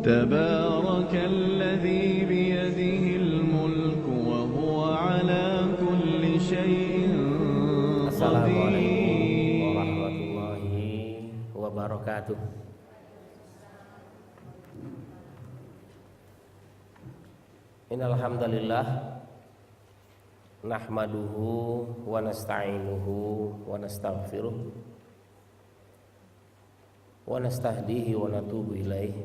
تبارك الذي بيده الملك وهو على كل شيء قدير. Assalamualaikum warahmatullahi wabarakatuh. Innal hamdalillah nahmaduhu wa nasta'inuhu wa nastaghfiruh wa nastahdihi wa natubu ilaih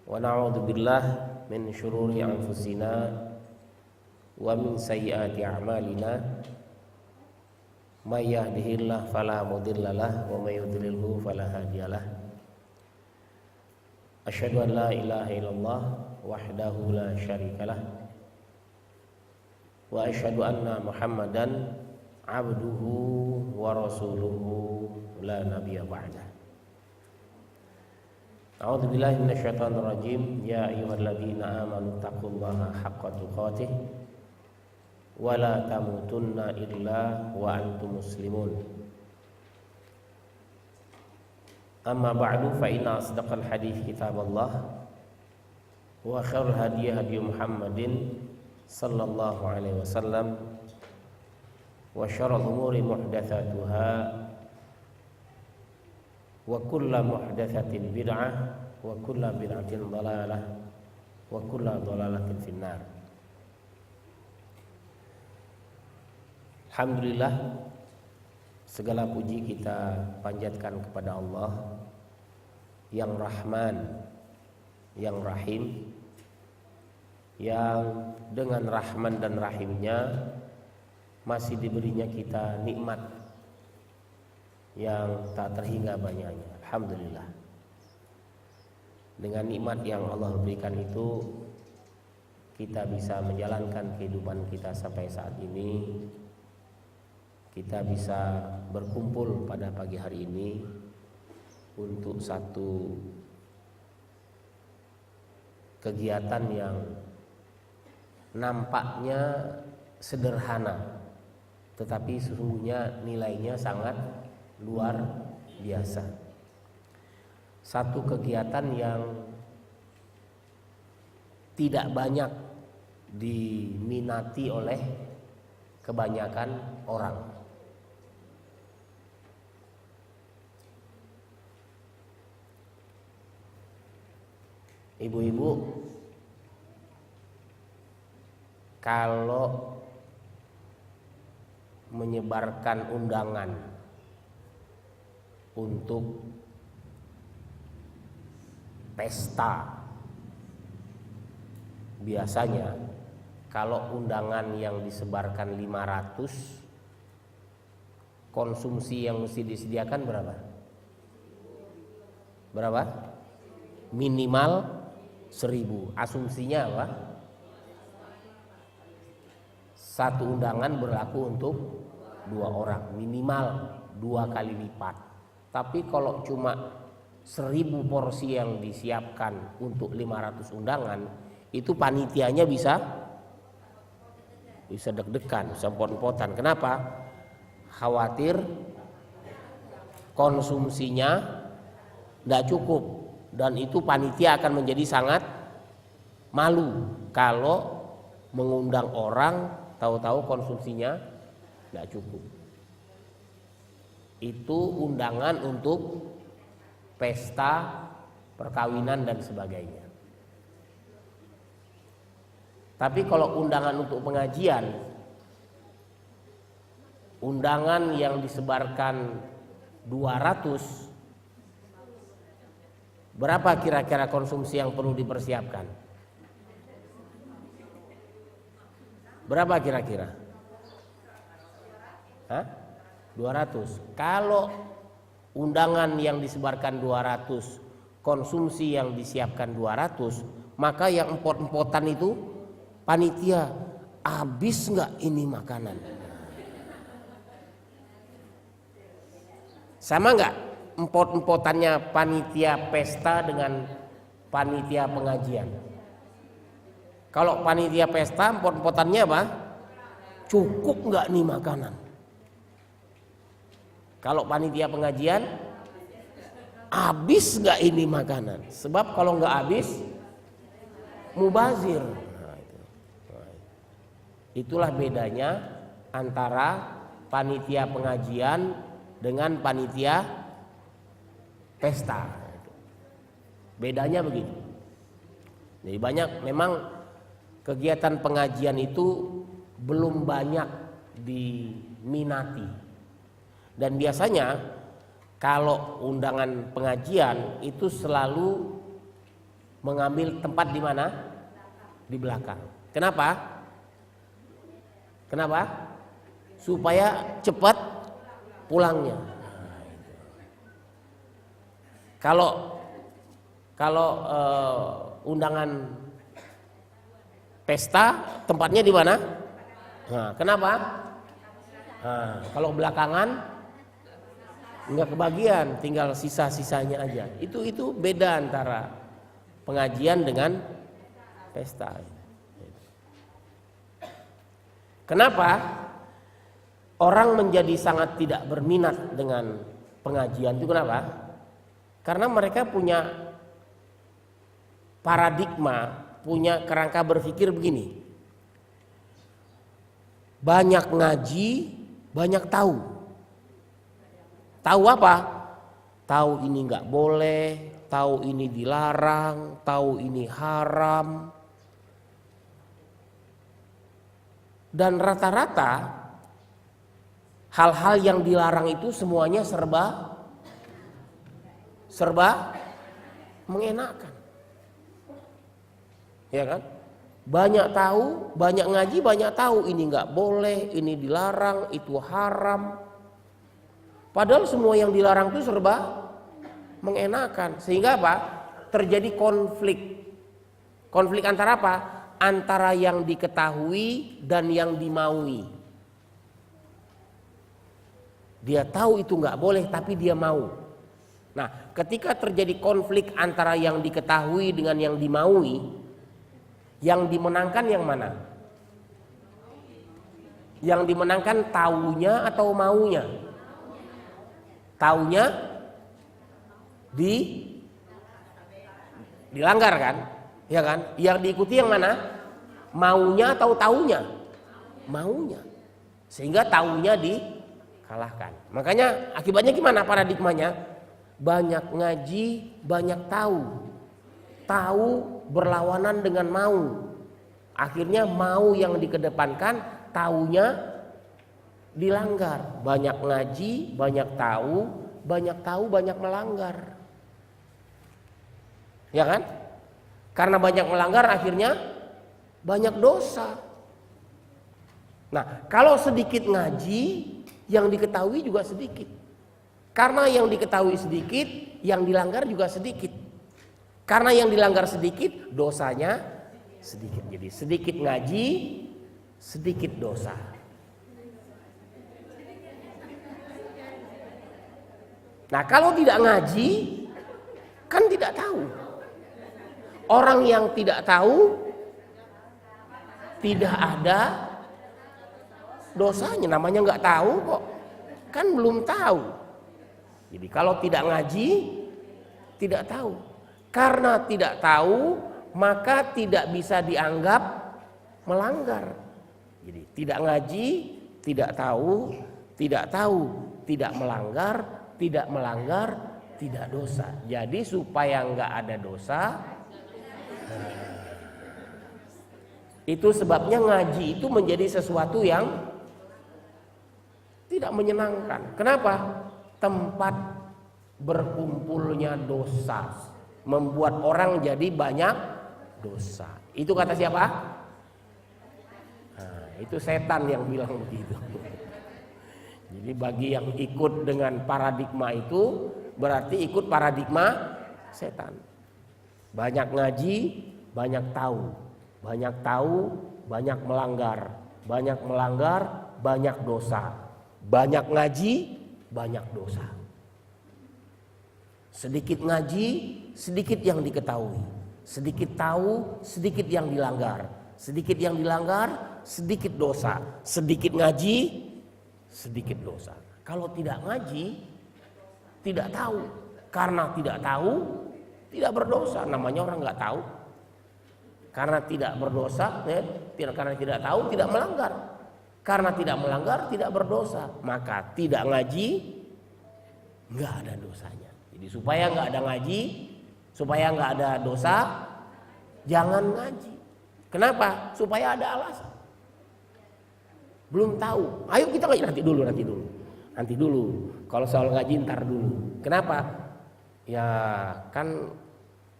wa na'udzu billahi min syururi anfusina wa min sayyiati a'malina may yahdihillahu fala mudhillalah wa may yudlilhu fala hadiyalah. Asyhadu an la ilaha illallah wahdahu la syarikalah wa asyhadu anna Muhammadan abduhu wa rasuluhu la nabiyya ba'dah. A'udzu billahi minasyaitonir rajim. Ya ayyuhalladzina amanu taqullaha haqqa tuqatih wa la tamutunna illa wa antum muslimun. Amma ba'du fa inna asdaqal hadits kitaballah wa khairul hadi hadi Muhammadin sallallahu alaihi wasallam wa syarrul umuri muhdatsatuha wa kullu muhdatsatin bid'ah wa kullu bid'atin dhalalah wa kullu dhalalatin finnar. Alhamdulillah, segala puji kita panjatkan kepada Allah yang Rahman, yang Rahim, yang dengan Rahman dan Rahimnya masih diberinya kita nikmat yang tak terhingga banyaknya. Alhamdulillah. Dengan nikmat yang Allah berikan itu, kita bisa menjalankan kehidupan kita sampai saat ini. Kita bisa berkumpul pada pagi hari ini untuk satu kegiatan yang nampaknya sederhana, tetapi sesungguhnya nilainya sangat luar biasa. Satu kegiatan yang tidak banyak diminati oleh kebanyakan orang. Ibu-ibu, kalau menyebarkan undangan untuk pesta, biasanya kalau undangan yang disebarkan 500, konsumsi yang mesti disediakan berapa? Berapa? Minimal 1000. Asumsinya apa? Satu undangan berlaku untuk 2 orang, minimal 2 kali lipat. Tapi kalau cuma 1000 porsi yang disiapkan untuk 500 undangan, itu panitianya bisa deg-degan, bisa empot-empotan. Kenapa? Khawatir konsumsinya tidak cukup, dan itu panitia akan menjadi sangat malu kalau mengundang orang tahu-tahu konsumsinya tidak cukup. Itu undangan untuk pesta, perkawinan dan sebagainya. Tapi kalau undangan untuk pengajian, undangan yang disebarkan 200, berapa kira-kira konsumsi yang perlu dipersiapkan? Berapa kira-kira? 200. Kalau undangan yang disebarkan 200, konsumsi yang disiapkan 200, maka yang empot-empotan itu panitia, habis nggak ini makanan? Sama nggak empot-empotannya panitia pesta dengan panitia pengajian? Kalau panitia pesta empot-empotannya apa? Cukup nggak nih makanan? Kalau panitia pengajian habis nggak ini makanan? Sebab kalau nggak habis mubazir. Itulah bedanya antara panitia pengajian dengan panitia pesta. Bedanya begitu. Jadi banyak memang kegiatan pengajian itu belum banyak diminati. Dan biasanya kalau undangan pengajian itu selalu mengambil tempat di mana? Di belakang. Kenapa? Kenapa? Supaya cepat pulangnya. Kalau undangan pesta tempatnya di mana? Nah, kenapa? Nah, kalau belakangan nggak kebagian, tinggal sisa-sisanya aja. Itu beda antara pengajian dengan pesta. Kenapa orang menjadi sangat tidak berminat dengan pengajian itu? Kenapa? Karena mereka punya paradigma, punya kerangka berpikir begini. Banyak ngaji, banyak tahu. Tahu apa? Tahu ini nggak boleh, tahu ini dilarang, tahu ini haram. Dan rata-rata hal-hal yang dilarang itu semuanya serba mengenakan. Ya kan? Banyak tahu, banyak ngaji, banyak tahu ini nggak boleh, ini dilarang, itu haram. Padahal semua yang dilarang itu serba mengenakan. Sehingga apa? Terjadi konflik. Konflik antara apa? Antara yang diketahui dan yang dimaui. Dia tahu itu nggak boleh tapi dia mau. Nah, ketika terjadi konflik antara yang diketahui dengan yang dimaui, yang dimenangkan yang mana? Yang dimenangkan taunya atau maunya? Taunya dilanggar kan? Ya kan? Yang diikuti yang mana? Maunya atau taunya? Maunya. Sehingga taunya dikalahkan. Makanya akibatnya gimana paradigmanya? Banyak ngaji, banyak tahu. Tahu berlawanan dengan mau. Akhirnya mau yang dikedepankan, taunya dilanggar. Banyak ngaji, banyak tahu, banyak melanggar. Ya kan? Karena banyak melanggar akhirnya banyak dosa. Nah, kalau sedikit ngaji, yang diketahui juga sedikit. Karena yang diketahui sedikit, yang dilanggar juga sedikit. Karena yang dilanggar sedikit, dosanya sedikit. Jadi sedikit ngaji, sedikit dosa. Nah, kalau tidak ngaji, kan tidak tahu. Orang yang tidak tahu, tidak ada dosanya. Namanya nggak tahu kok, kan belum tahu. Jadi kalau tidak ngaji, tidak tahu. Karena tidak tahu, maka tidak bisa dianggap melanggar. Jadi tidak ngaji, tidak tahu, tidak melanggar, tidak dosa. Jadi supaya nggak ada dosa, itu sebabnya ngaji itu menjadi sesuatu yang tidak menyenangkan. Kenapa? Tempat berkumpulnya dosa. Membuat orang jadi banyak dosa. Itu kata siapa? Nah, itu setan yang bilang begitu. Jadi bagi yang ikut dengan paradigma itu berarti ikut paradigma setan. Banyak ngaji, banyak tahu. Banyak tahu, banyak melanggar. Banyak melanggar, banyak dosa. Banyak ngaji, banyak dosa. Sedikit ngaji, sedikit yang diketahui. Sedikit tahu, sedikit yang dilanggar. Sedikit yang dilanggar, sedikit dosa. Sedikit ngaji, sedikit dosa. Kalau tidak ngaji, tidak tahu. Karena tidak tahu, tidak berdosa. Namanya orang nggak tahu. Karena tidak berdosa, karena tidak tahu, tidak melanggar. Karena tidak melanggar, tidak berdosa. Maka tidak ngaji, nggak ada dosanya. Jadi supaya nggak ada ngaji, supaya nggak ada dosa, jangan ngaji. Kenapa? Supaya ada alasan. Belum tahu. Ayo kita ngaji nanti dulu. Kalau soal ngaji ntar dulu. Kenapa? Ya kan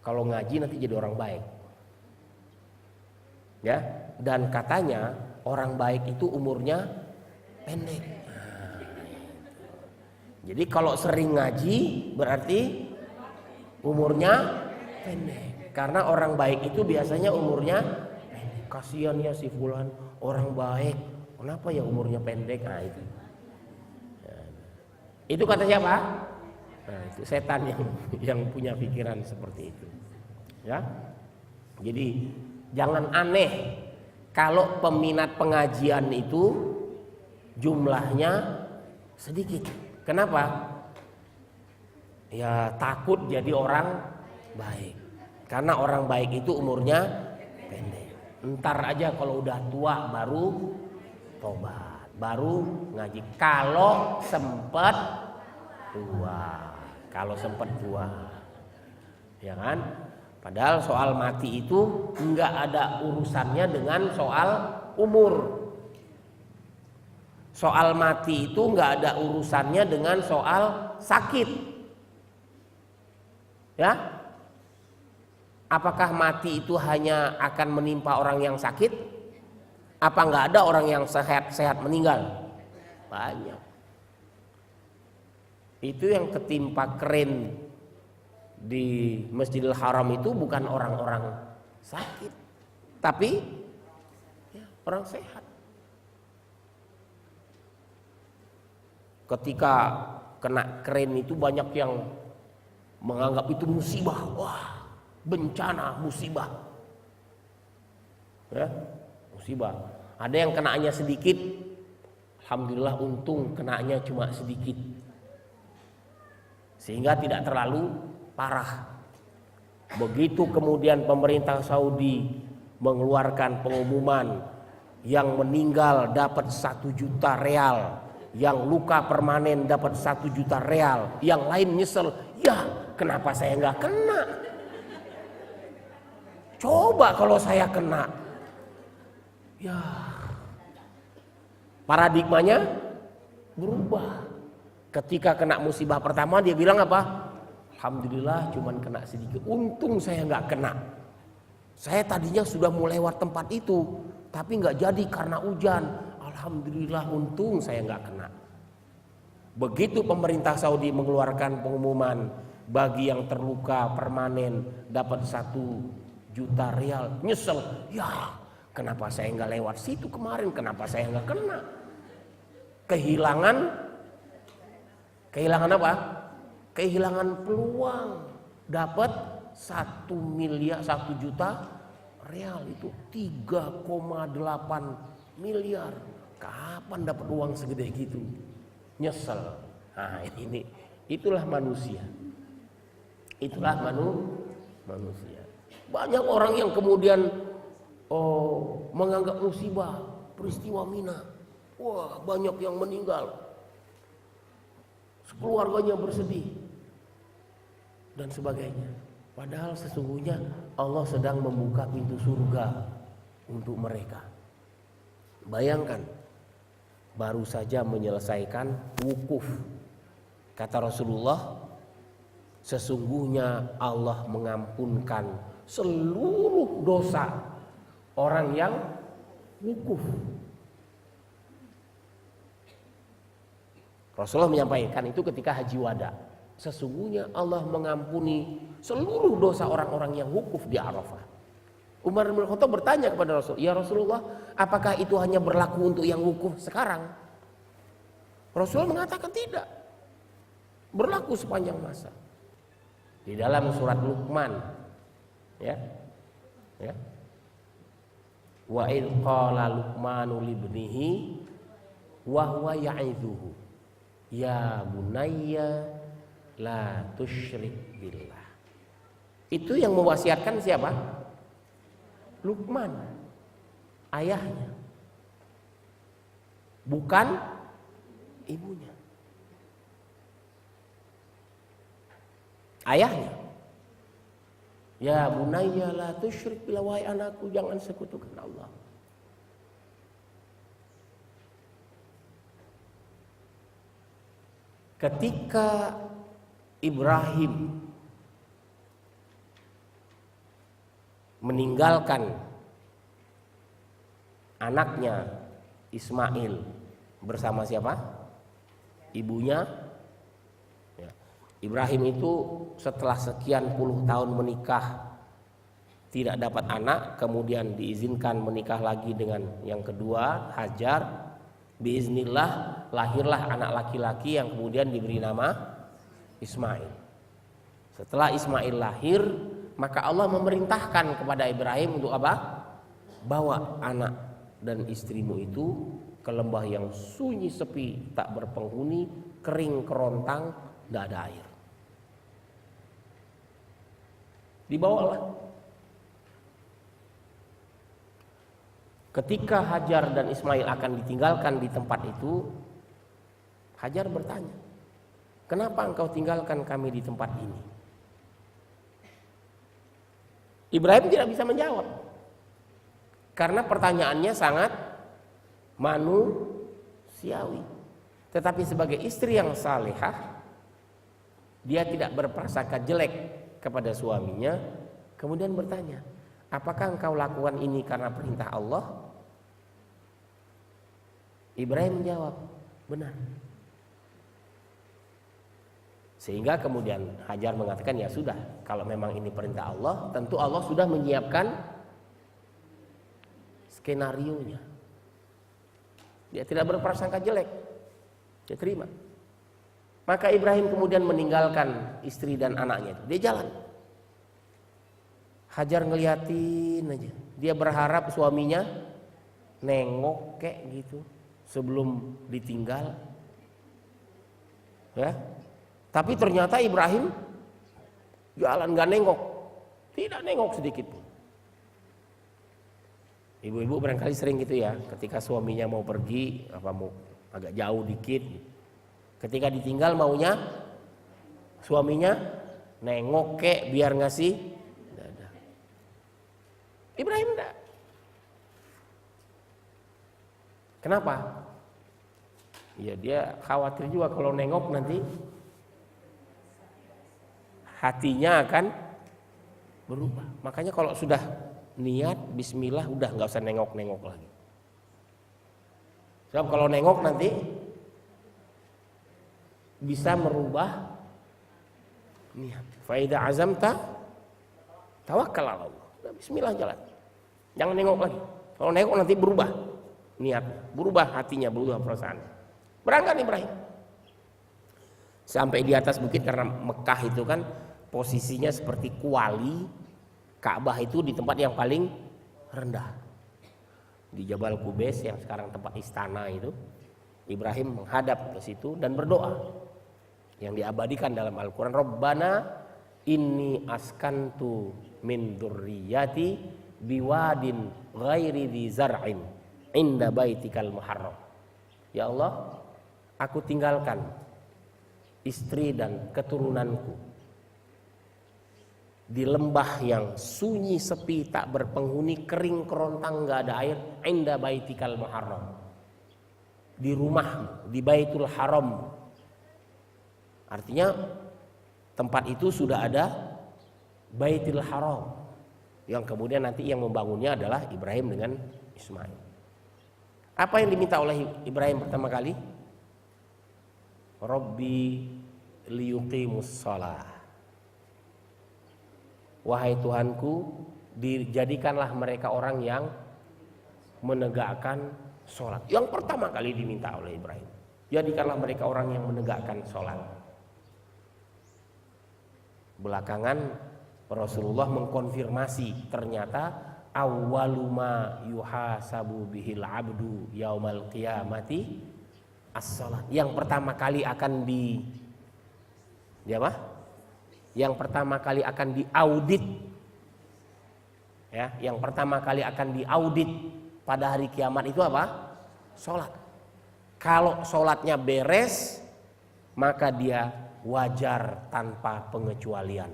kalau ngaji nanti jadi orang baik. Ya, dan katanya orang baik itu umurnya pendek. Nah, jadi kalau sering ngaji berarti umurnya pendek. Karena orang baik itu biasanya umurnya pendek. Kasihan ya si fulan, orang baik. Kenapa ya umurnya pendek? Nah itu. Itu kata siapa? Nah, itu setan yang punya pikiran seperti itu. Ya. Jadi jangan aneh kalau peminat pengajian itu jumlahnya sedikit. Kenapa? Ya takut jadi orang baik. Karena orang baik itu umurnya pendek. Ntar aja kalau udah tua baru tobat, baru ngaji. Kalau sempet tua, ya kan? Padahal soal mati itu nggak ada urusannya dengan soal umur. Soal mati itu nggak ada urusannya dengan soal sakit. Ya? Apakah mati itu hanya akan menimpa orang yang sakit? Apa nggak ada orang yang sehat meninggal? Banyak. Itu yang ketimpa keren di Masjidil Haram itu bukan orang-orang sakit, tapi ya, orang sehat. Ketika kena keren itu banyak yang menganggap itu musibah, wah bencana, musibah, ya, musibah. Ada yang kenanya sedikit, alhamdulillah untung kenanya cuma sedikit, sehingga tidak terlalu parah. Begitu kemudian pemerintah Saudi mengeluarkan pengumuman yang meninggal dapat 1 juta real, yang luka permanen dapat 1 juta real, yang lain nyesel, ya kenapa saya nggak kena? Coba kalau saya kena, ya paradigmanya berubah. Ketika kena musibah pertama dia bilang apa? Alhamdulillah cuman kena sedikit, untung saya nggak kena. Saya tadinya sudah mau lewat tempat itu, tapi nggak jadi karena hujan. Alhamdulillah untung saya nggak kena. Begitu pemerintah Saudi mengeluarkan pengumuman bagi yang terluka permanen dapat 1 juta real, nyesel, ya kenapa saya nggak lewat situ kemarin, kenapa saya nggak kena? Kehilangan apa? Kehilangan peluang dapat 1 juta real, itu 3,8 miliar. Kapan dapat uang segede gitu? Nyesel. Nah itulah manusia. Itulah manusia. Banyak orang yang kemudian menganggap musibah peristiwa Mina. Wah banyak yang meninggal, keluarganya bersedih dan sebagainya. Padahal sesungguhnya Allah sedang membuka pintu surga untuk mereka. Bayangkan, baru saja menyelesaikan wukuf. Kata Rasulullah, sesungguhnya Allah mengampunkan seluruh dosa orang yang wukuf. Rasulullah menyampaikan itu ketika haji wada. Sesungguhnya Allah mengampuni seluruh dosa orang-orang yang wukuf di Arafah. Umar bin Khattab bertanya kepada Rasul, ya Rasulullah, apakah itu hanya berlaku untuk yang wukuf sekarang? Rasulullah mengatakan tidak, berlaku sepanjang masa. Di dalam surat Luqman, ya, wa idh qala Luqmanu libnihi wa huwa ya'idhuhu ya bunayya la tusyrik billah. Itu yang mewasiatkan siapa? Luqman, ayahnya, bukan ibunya. Ayahnya, ya bunayya la tusyrik billah, wahai anakku jangan sekutukan Allah. Ketika Ibrahim meninggalkan anaknya Ismail bersama siapa? Ibunya. Ya. Ibrahim itu setelah sekian puluh tahun menikah tidak dapat anak, kemudian diizinkan menikah lagi dengan yang kedua, Hajar. Biiznillah lahirlah anak laki-laki yang kemudian diberi nama Ismail. Setelah Ismail lahir, maka Allah memerintahkan kepada Ibrahim untuk apa? Bawa anak dan istrimu itu ke lembah yang sunyi sepi, tak berpenghuni, kering kerontang, tidak ada air. Dibawalah. Ketika Hajar dan Ismail akan ditinggalkan di tempat itu, Hajar bertanya, kenapa engkau tinggalkan kami di tempat ini? Ibrahim tidak bisa menjawab, karena pertanyaannya sangat manusiawi. Tetapi sebagai istri yang salehah, dia tidak berprasangka jelek kepada suaminya, kemudian bertanya, apakah engkau lakukan ini karena perintah Allah? Ibrahim menjawab, benar. Sehingga kemudian Hajar mengatakan, ya sudah, kalau memang ini perintah Allah, tentu Allah sudah menyiapkan skenarionya. Dia tidak berprasangka jelek, dia terima. Maka Ibrahim kemudian meninggalkan istri dan anaknya, dia jalan. Hajar ngeliatin aja, dia berharap suaminya nengok kayak gitu sebelum ditinggal, ya. Tapi ternyata Ibrahim jalan gak nengok, tidak nengok sedikit pun. Ibu-ibu barangkali sering gitu ya, ketika suaminya mau pergi, apa mau agak jauh dikit, ketika ditinggal maunya suaminya nengok kek biar ngasih. Ibrahim enggak. Kenapa? Ya dia khawatir juga kalau nengok nanti hatinya akan berubah. Makanya kalau sudah niat bismillah udah nggak usah nengok-nengok lagi. Sebab kalau nengok nanti bisa merubah niat. Fa idza azamta tawakkal 'ala Allah. Bismillah jalan. Jangan nengok lagi. Kalau nengok nanti berubah niatnya, berubah hatinya, berubah perasaannya. Berangkat Ibrahim. Sampai di atas bukit, karena Mekah itu kan posisinya seperti kuali, Ka'bah itu di tempat yang paling rendah. Di Jabal Qubais yang sekarang tempat istana itu, Ibrahim menghadap ke situ dan berdoa. Yang diabadikan dalam Al-Qur'an, Rabbana inni askantu min dzurriyyati biwadin ghairi dzi zar'in inda baitikal muharram. Ya Allah, aku tinggalkan istri dan keturunanku di lembah yang sunyi sepi tak berpenghuni, kering kerontang enggak ada air, inda baitikal muharram, di rumahmu, di Baitul Haram. Artinya tempat itu sudah ada Baitul Haram, yang kemudian nanti yang membangunnya adalah Ibrahim dengan Ismail. Apa yang diminta oleh Ibrahim pertama kali? Rabbi liyuqimus shalah. Wahai Tuhanku, dijadikanlah mereka orang yang menegakkan sholat. Yang pertama kali diminta oleh Ibrahim, jadikanlah mereka orang yang menegakkan sholat. Belakangan Rasulullah mengkonfirmasi, ternyata awwaluma yuhasabu bihil abdu yaumal qiyamati as-shalat. Yang pertama kali akan Dia apa? Yang pertama kali akan diaudit. Ya, yang pertama kali akan diaudit pada hari kiamat itu apa? Sholat. Kalau sholatnya beres, maka dia wajar tanpa pengecualian.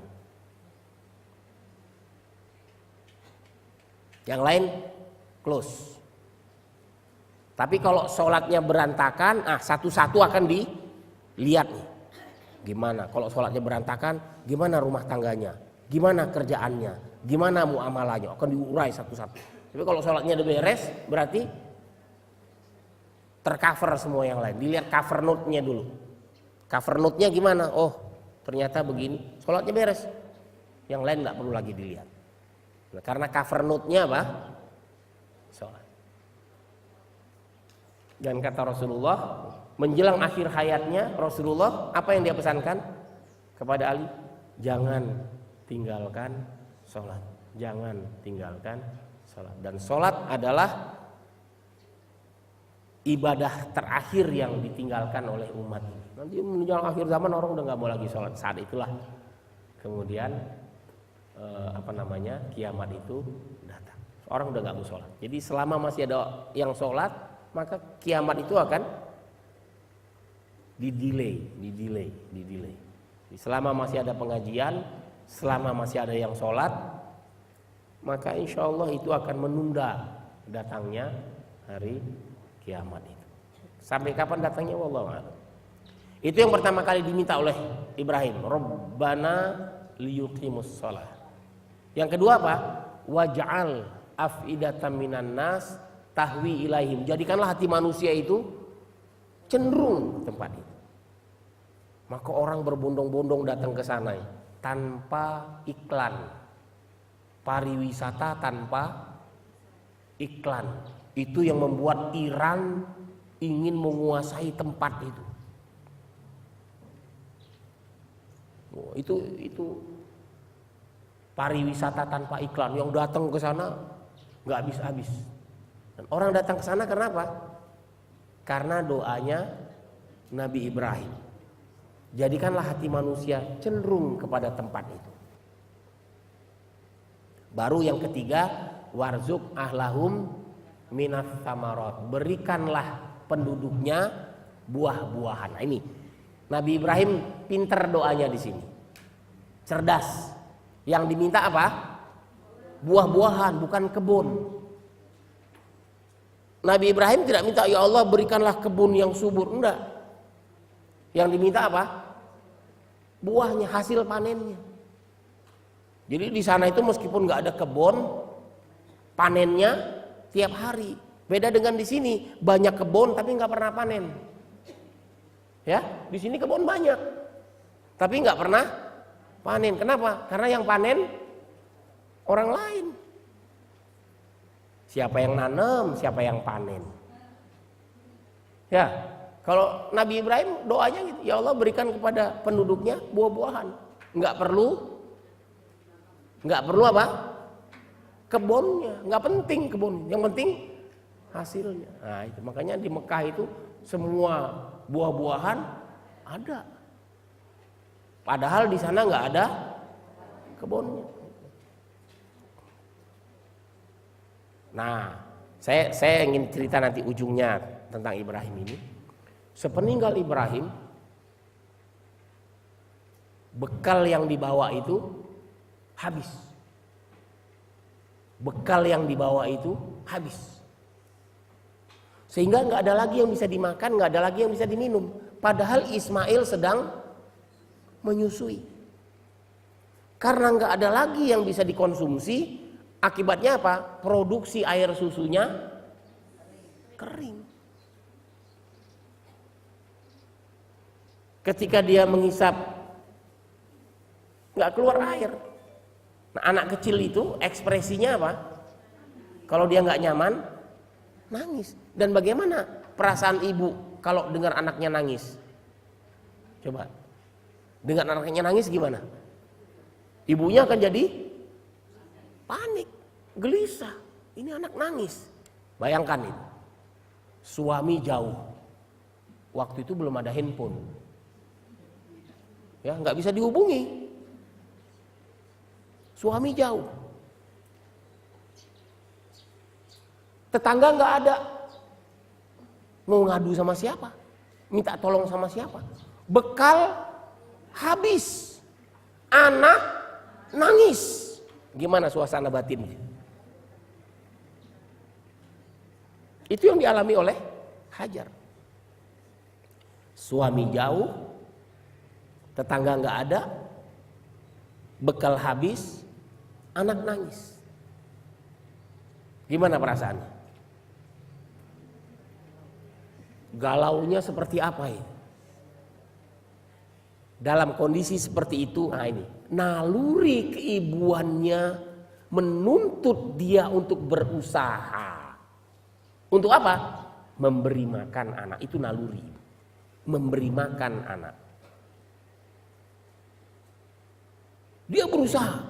Yang lain close. Tapi kalau sholatnya berantakan, satu-satu akan dilihat nih. Gimana kalau sholatnya berantakan, gimana rumah tangganya, gimana kerjaannya, gimana muamalahnya, akan diurai satu-satu. Tapi kalau sholatnya udah beres, berarti tercover semua yang lain. Dilihat cover note-nya dulu. Cover note-nya gimana? Oh, ternyata begini. Sholatnya beres. Yang lain nggak perlu lagi dilihat. Nah, karena cover note-nya apa? Sholat. Dan kata Rasulullah, menjelang akhir hayatnya Rasulullah, apa yang dia pesankan kepada Ali? Jangan tinggalkan sholat. Jangan tinggalkan sholat. Dan sholat adalah ibadah terakhir yang ditinggalkan oleh umat. Nanti menjelang akhir zaman orang udah nggak mau lagi sholat. Saat itulah kemudian kiamat itu datang. Orang udah nggak mau sholat. Jadi selama masih ada yang sholat, maka kiamat itu akan didelay. Selama masih ada pengajian, selama masih ada yang sholat, maka insya Allah itu akan menunda datangnya hari kiamat itu. Sampai kapan datangnya wallahu a'lam. Itu yang pertama kali diminta oleh Ibrahim, Rabbana liyuqimus shalah. Yang kedua apa? Waj'al af'idatan minan nas tahwi ilaihim. Jadikanlah hati manusia itu cenderung ke tempat itu. Maka orang berbondong-bondong datang ke sana tanpa iklan. Pariwisata tanpa iklan. Itu yang membuat Iran ingin menguasai tempat itu. Oh, itu pariwisata tanpa iklan, yang datang ke sana nggak habis-habis. Dan orang datang ke sana karena apa? Karena doanya Nabi Ibrahim. Jadikanlah hati manusia cenderung kepada tempat itu. Baru yang ketiga, warzuk ahlahum minas samarot. Berikanlah penduduknya buah-buahan. Nah, ini Nabi Ibrahim pinter doanya di sini. Cerdas. Yang diminta apa? Buah-buahan, bukan kebun. Nabi Ibrahim tidak minta, ya Allah berikanlah kebun yang subur. Enggak. Yang diminta apa? Buahnya, hasil panennya. Jadi di sana itu meskipun nggak ada kebun, panennya tiap hari. Beda dengan di sini, banyak kebun tapi nggak pernah panen. Ya, di sini kebun banyak, tapi nggak pernah panen. Kenapa? Karena yang panen orang lain. Siapa yang nanam, siapa yang panen. Ya, kalau Nabi Ibrahim doanya gitu, ya Allah berikan kepada penduduknya buah-buahan. Nggak perlu apa? Kebunnya, nggak penting kebun. Yang penting hasilnya. Nah, itu makanya di Mekah itu semua buah-buahan ada. Padahal di sana nggak ada kebunnya. Nah, saya ingin cerita nanti ujungnya tentang Ibrahim ini. Sepeninggal Ibrahim, bekal yang dibawa itu habis. Bekal yang dibawa itu habis. Sehingga nggak ada lagi yang bisa dimakan, nggak ada lagi yang bisa diminum. Padahal Ismail sedang menyusui. Karena nggak ada lagi yang bisa dikonsumsi, akibatnya apa? Produksi air susunya kering. Ketika dia menghisap, nggak keluar air. Nah, anak kecil itu ekspresinya apa? Kalau dia nggak nyaman, nangis. Dan bagaimana perasaan ibu kalau dengar anaknya nangis? Coba, dengar anaknya nangis gimana? Ibunya akan jadi panik, gelisah. Ini anak nangis. Bayangkan itu. Suami jauh. Waktu itu belum ada handphone. Ya, nggak bisa dihubungi. Suami jauh. Tetangga nggak ada. Mau ngadu sama siapa? Minta tolong sama siapa? Bekal habis. Anak nangis. Gimana suasana batinnya? Itu yang dialami oleh Hajar. Suami jauh, tetangga nggak ada, bekal habis, anak nangis. Gimana perasaannya? Galaunya seperti apa ini? Dalam kondisi seperti itu, nah ini, naluri keibuannya menuntut dia untuk berusaha. Untuk apa? Memberi makan anak. Itu naluri. Memberi makan anak. Dia berusaha.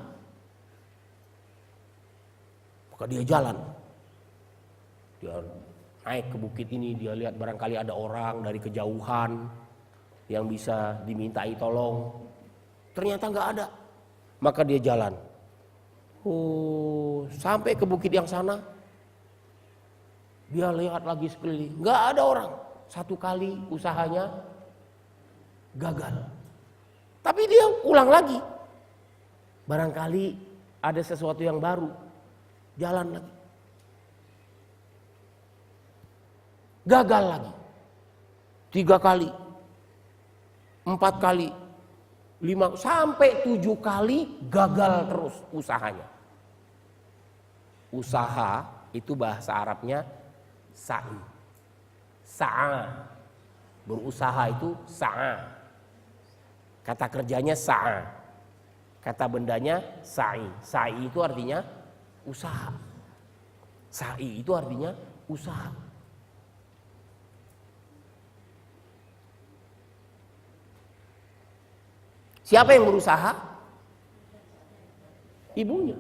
Maka dia jalan. Dia naik ke bukit ini, dia lihat barangkali ada orang dari kejauhan yang bisa dimintai tolong. Ternyata nggak ada. Maka dia jalan. Sampai ke bukit yang sana. Dia lihat lagi sekeliling, nggak ada orang. Satu kali usahanya gagal. Tapi dia ulang lagi. Barangkali ada sesuatu yang baru. Jalan lagi. Gagal lagi. 3 kali. 4 kali. 5 sampai 7 kali gagal terus usahanya. Usaha itu bahasa Arabnya sa'i. Sa'a. Berusaha itu sa'a. Kata kerjanya sa'a. Kata bendanya sa'i. Sa'i itu artinya usaha. Sa'i itu artinya usaha. Siapa yang berusaha? Ibunya.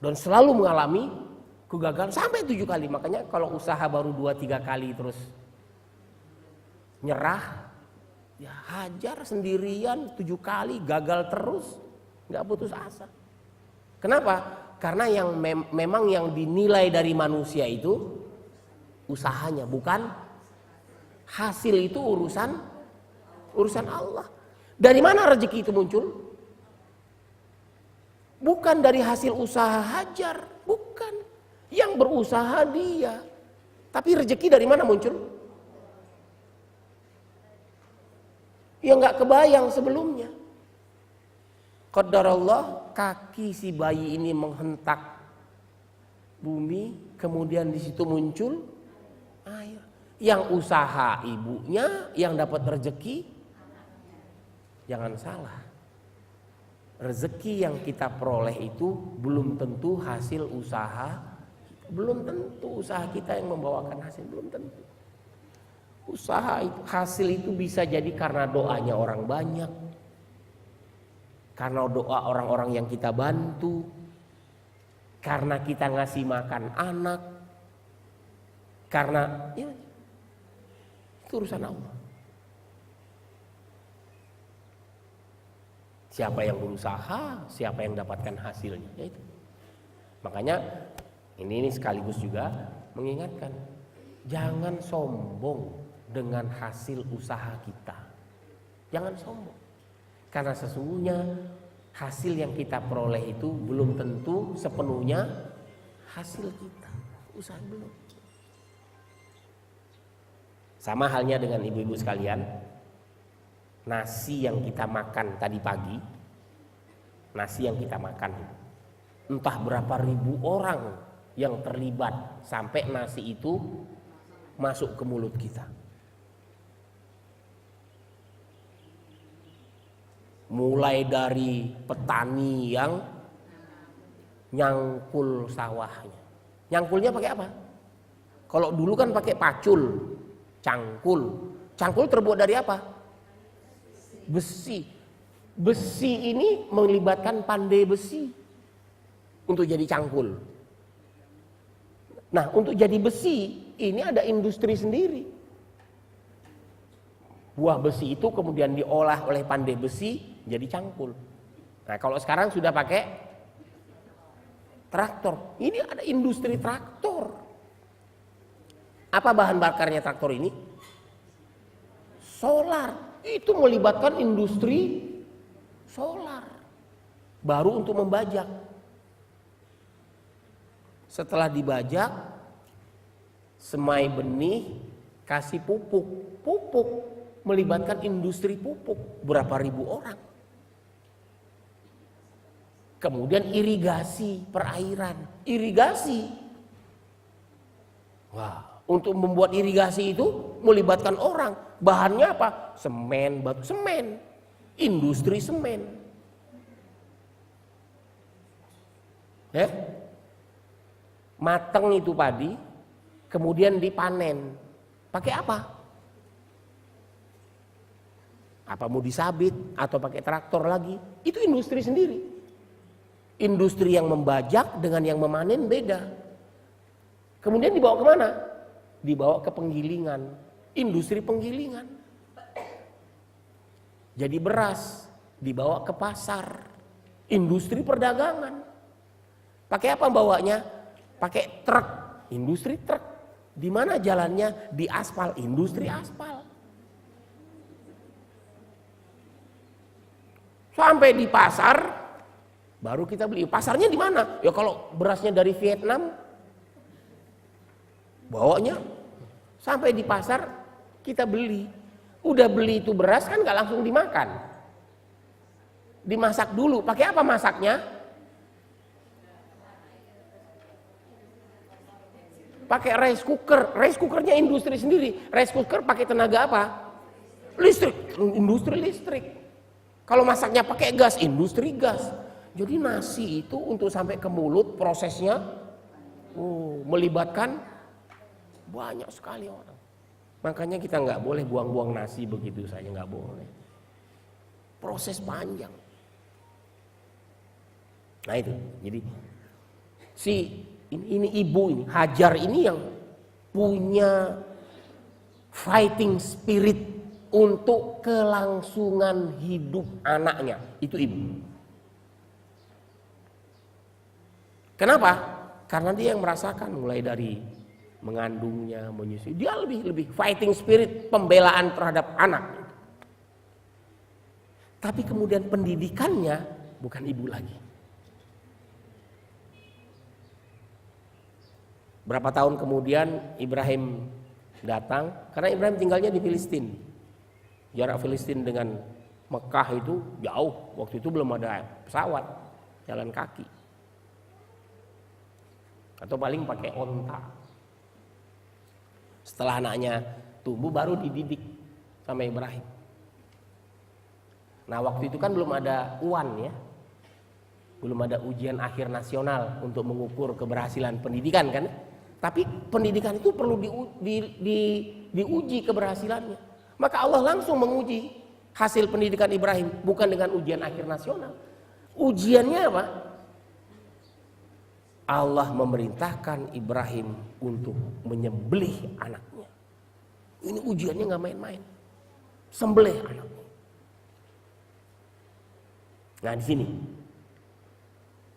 Dan selalu mengalami kegagalan sampai 7 kali. Makanya kalau usaha baru 2-3 kali terus nyerah, ya Hajar sendirian 7 kali gagal terus, nggak putus asa. Kenapa? Karena yang memang yang dinilai dari manusia itu usahanya, bukan hasil. Itu urusan Allah. Dari mana rezeki itu muncul? Bukan dari hasil usaha Hajar, bukan. Yang berusaha dia. Tapi rezeki dari mana muncul? Ya nggak kebayang sebelumnya. Qadarullah, kaki si bayi ini menghentak bumi, kemudian di situ muncul air. Yang usaha ibunya, yang dapat rezeki. Jangan salah. Rezeki yang kita peroleh itu belum tentu hasil usaha. Belum tentu usaha kita yang membawakan hasil, belum tentu. Usaha itu, hasil itu bisa jadi karena doanya orang banyak, karena doa orang-orang yang kita bantu, karena kita ngasih makan anak, karena ya, itu urusan Allah. Siapa yang berusaha, siapa yang dapatkan hasilnya, ya itu. Makanya ini sekaligus juga mengingatkan, jangan sombong dengan hasil usaha kita. Jangan sombong. Karena sesungguhnya hasil yang kita peroleh itu belum tentu sepenuhnya hasil kita. Usaha belum. Sama halnya dengan ibu-ibu sekalian. Nasi yang kita makan tadi pagi, nasi yang kita makan, entah berapa ribu orang yang terlibat sampai nasi itu masuk ke mulut kita. Mulai dari petani yang nyangkul sawahnya. Nyangkulnya pakai apa? Kalau dulu kan pakai pacul, cangkul. Cangkul terbuat dari apa? Besi. Besi ini melibatkan pandai besi untuk jadi cangkul. Nah, untuk jadi besi ini ada industri sendiri. Buah besi itu kemudian diolah oleh pandai besi jadi cangkul. Nah kalau sekarang sudah pakai traktor. Ini ada industri traktor. Apa bahan bakarnya traktor ini? Solar. Itu melibatkan industri solar. Baru untuk membajak. Setelah dibajak, semai benih, kasih pupuk. Pupuk melibatkan industri pupuk. Berapa ribu orang. Kemudian irigasi perairan. Irigasi. Wah, untuk membuat irigasi itu melibatkan orang. Bahannya apa? Semen, batu semen. Industri semen. Ya? Mateng itu padi, kemudian dipanen. Pakai apa? Apa mau disabit atau pakai traktor lagi? Itu industri sendiri. Industri yang membajak dengan yang memanen beda. Kemudian dibawa kemana? Dibawa ke penggilingan. Industri penggilingan. Jadi beras dibawa ke pasar. Industri perdagangan. Pakai apa bawanya? Pakai truk. Industri truk. Di mana jalannya? Di aspal. Industri aspal. Sampai di pasar, baru kita beli. Pasarnya di mana? Ya kalau berasnya dari Vietnam, bawanya sampai di pasar kita beli. Udah beli itu beras kan nggak langsung dimakan, dimasak dulu. Pakai apa masaknya? Pakai rice cooker. Rice cookernya industri sendiri. Rice cooker pakai tenaga apa? Listrik. Industri listrik. Kalau masaknya pakai gas, industri gas. Jadi nasi itu untuk sampai ke mulut prosesnya melibatkan banyak sekali orang. Makanya kita nggak boleh buang-buang nasi begitu saja, nggak boleh. Proses panjang. Nah itu, jadi ini ibu ini, Hajar ini yang punya fighting spirit untuk kelangsungan hidup anaknya, itu ibu. Kenapa? Karena dia yang merasakan mulai dari mengandungnya, menyusui. Dia lebih fighting spirit, pembelaan terhadap anak. Tapi kemudian pendidikannya bukan ibu lagi. Berapa tahun kemudian Ibrahim datang, karena Ibrahim tinggalnya di Filistin. Jarak Filistin dengan Mekah itu jauh. Waktu itu belum ada pesawat, jalan kaki. Atau paling pakai onta. Setelah anaknya tumbuh baru dididik sama Ibrahim. Nah waktu itu kan belum ada UAN ya. Belum ada ujian akhir nasional untuk mengukur keberhasilan pendidikan kan. Tapi pendidikan itu perlu diuji keberhasilannya. Maka Allah langsung menguji hasil pendidikan Ibrahim. Bukan dengan ujian akhir nasional. Ujiannya apa? Allah memerintahkan Ibrahim untuk menyembelih anaknya. Ini ujiannya gak main-main. Sembelih anaknya. Nah di sini.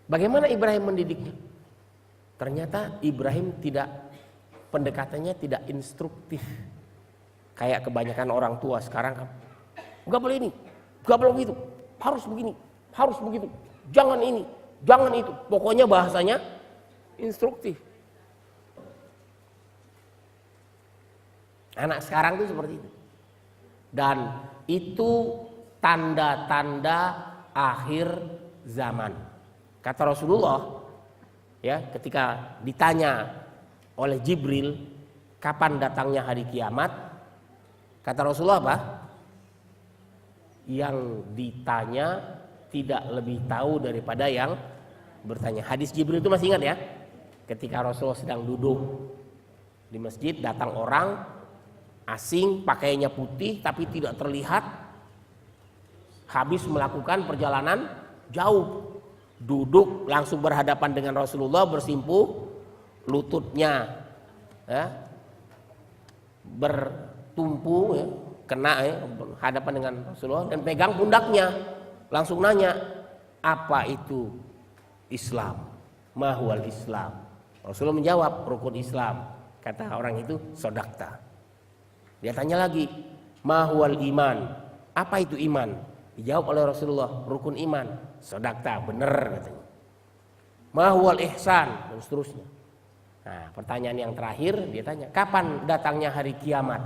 Bagaimana Ibrahim mendidiknya? Ternyata Ibrahim pendekatannya tidak instruktif. Kayak kebanyakan orang tua sekarang kan. Gak boleh ini, gak boleh begitu, harus begini, harus begitu. Jangan ini, jangan itu. Pokoknya bahasanya instruktif. Anak sekarang itu seperti itu. Dan itu tanda-tanda akhir zaman. Kata Rasulullah, ya, ketika ditanya oleh Jibril, kapan datangnya hari kiamat? Kata Rasulullah apa? Yang ditanya tidak lebih tahu daripada yang bertanya. Hadis Jibril itu masih ingat ya? Ketika Rasulullah sedang duduk di masjid, datang orang asing, pakaiannya putih tapi tidak terlihat, habis melakukan perjalanan jauh, duduk langsung berhadapan dengan Rasulullah, bersimpuh, lututnya ya, bertumpu ya, kena hadapan dengan Rasulullah dan pegang pundaknya, langsung nanya, apa itu Islam? Mahwal Islam. Rasulullah menjawab, rukun Islam. Kata orang itu, sodakta. Dia tanya lagi, mahwal iman? Apa itu iman? Dijawab oleh Rasulullah, rukun iman. Sodakta, benar katanya. Mahwal ihsan, dan seterusnya. Nah, pertanyaan yang terakhir dia tanya, kapan datangnya hari kiamat?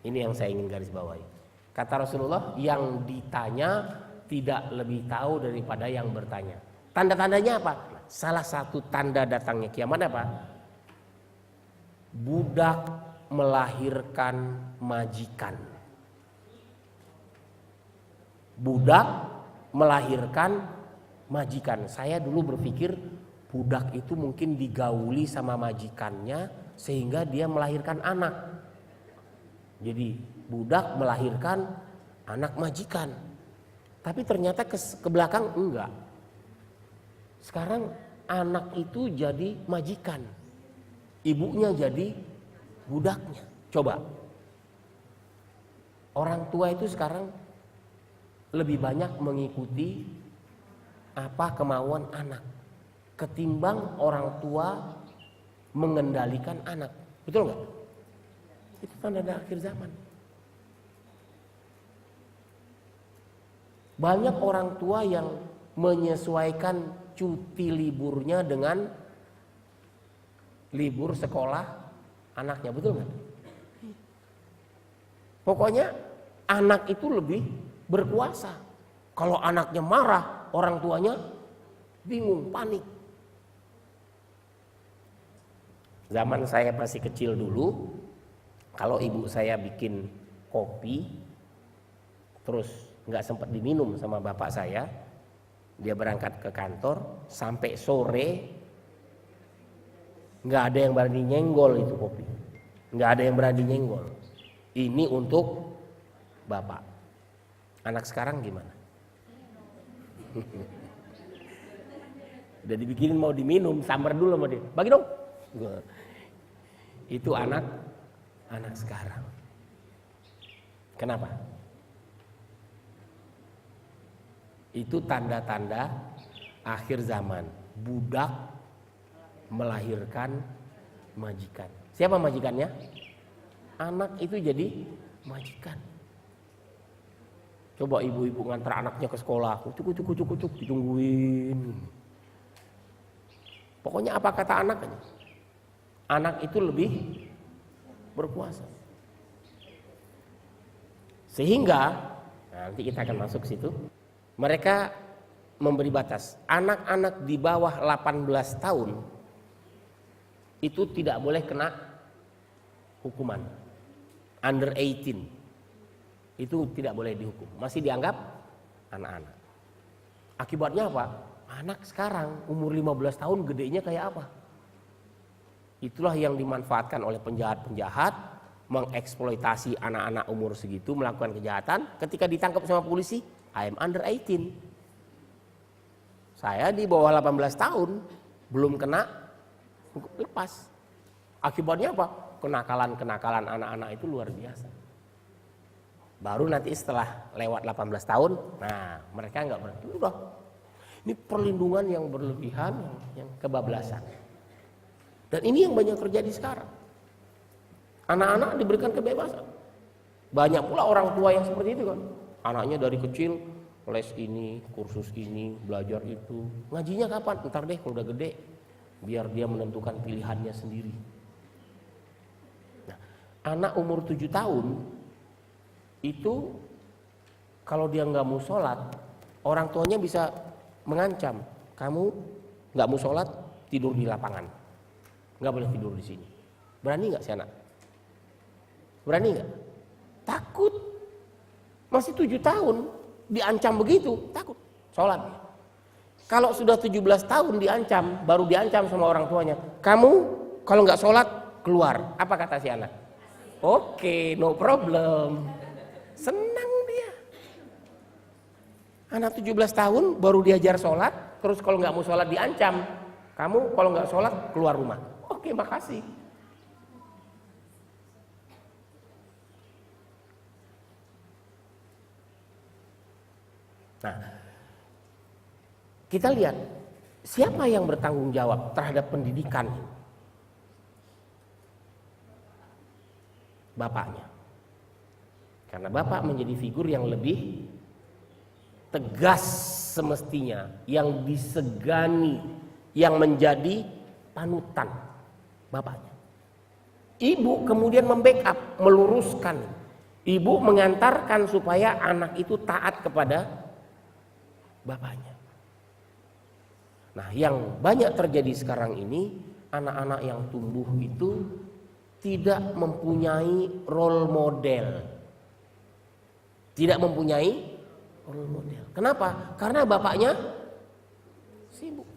Ini yang saya ingin garis bawahi. Kata Rasulullah, yang ditanya tidak lebih tahu daripada yang bertanya. Tanda-tandanya apa? Salah satu tanda datangnya kiamat apa? Budak melahirkan majikan. Budak melahirkan majikan. Saya dulu berpikir budak itu mungkin digauli sama majikannya sehingga dia melahirkan anak. Jadi budak melahirkan anak majikan. Tapi ternyata ke belakang enggak. Sekarang anak itu jadi majikan. Ibunya jadi budaknya. Coba. Orang tua itu sekarang lebih banyak mengikuti apa kemauan anak ketimbang orang tua mengendalikan anak. Betul nggak? Itu tanda akhir zaman. Banyak orang tua yang menyesuaikan cuti liburnya dengan libur sekolah anaknya, betul nggak? Pokoknya anak itu lebih berkuasa. Kalau anaknya marah, orang tuanya bingung, panik. Zaman saya masih kecil dulu, kalau ibu saya bikin kopi, terus nggak sempat diminum sama bapak saya, dia berangkat ke kantor, sampai sore nggak ada yang berani nyenggol itu kopi, nggak ada yang berani nyenggol. Ini untuk bapak. Anak sekarang gimana? Udah dibikinin mau diminum, sambar dulu sama dia, bagi dong. Itu anak sekarang. Kenapa? Itu tanda-tanda akhir zaman. Budak melahirkan majikan. Siapa majikannya? Anak itu jadi majikan. Coba ibu-ibu ngantar anaknya ke sekolah, kucuk, ditungguin. Pokoknya apa kata anaknya? Anak itu lebih berkuasa. Sehingga nanti kita akan masuk situ. Mereka memberi batas. Anak-anak di bawah 18 tahun itu tidak boleh kena hukuman. Under 18 itu tidak boleh dihukum. Masih dianggap anak-anak. Akibatnya apa? Anak sekarang umur 15 tahun gedenya kayak apa? Itulah yang dimanfaatkan oleh penjahat-penjahat, mengeksploitasi anak-anak umur segitu melakukan kejahatan. Ketika ditangkap sama polisi, I am under 18. Saya di bawah 18 tahun, belum kena lepas. Akibatnya apa? Kenakalan-kenakalan anak-anak itu luar biasa. Baru nanti setelah lewat 18 tahun, nah mereka nggak berhenti. Udah, ini perlindungan yang berlebihan, yang kebablasan. Dan ini yang banyak terjadi sekarang. Anak-anak diberikan kebebasan. Banyak pula orang tua yang seperti itu kan. Anaknya dari kecil les ini, kursus ini, belajar itu. Ngajinya kapan? Ntar deh kalau udah gede. Biar dia menentukan pilihannya sendiri. Nah, anak umur 7 tahun itu kalau dia nggak mau sholat, orang tuanya bisa mengancam. Kamu nggak mau sholat, tidur di lapangan. Nggak boleh tidur di sini. Berani nggak si anak? Berani nggak? Takut. Masih 7 tahun diancam begitu, takut. Sholat. Kalau sudah 17 tahun diancam, baru diancam sama orang tuanya. Kamu kalau nggak sholat keluar. Apa kata si anak? Oke, no problem. Senang dia. Anak 17 tahun baru diajar sholat, terus kalau nggak mau sholat diancam. Kamu kalau nggak sholat keluar rumah. Oke, makasih. Nah, kita lihat siapa yang bertanggung jawab terhadap pendidikan? Bapaknya. Karena bapak menjadi figur yang lebih tegas semestinya, yang disegani, yang menjadi panutan bapaknya. Ibu kemudian membackup, meluruskan. Ibu mengantarkan supaya anak itu taat kepada bapaknya. Nah, yang banyak terjadi sekarang ini, anak-anak yang tumbuh itu tidak mempunyai role model. Tidak mempunyai role model. Kenapa? Karena bapaknya sibuk.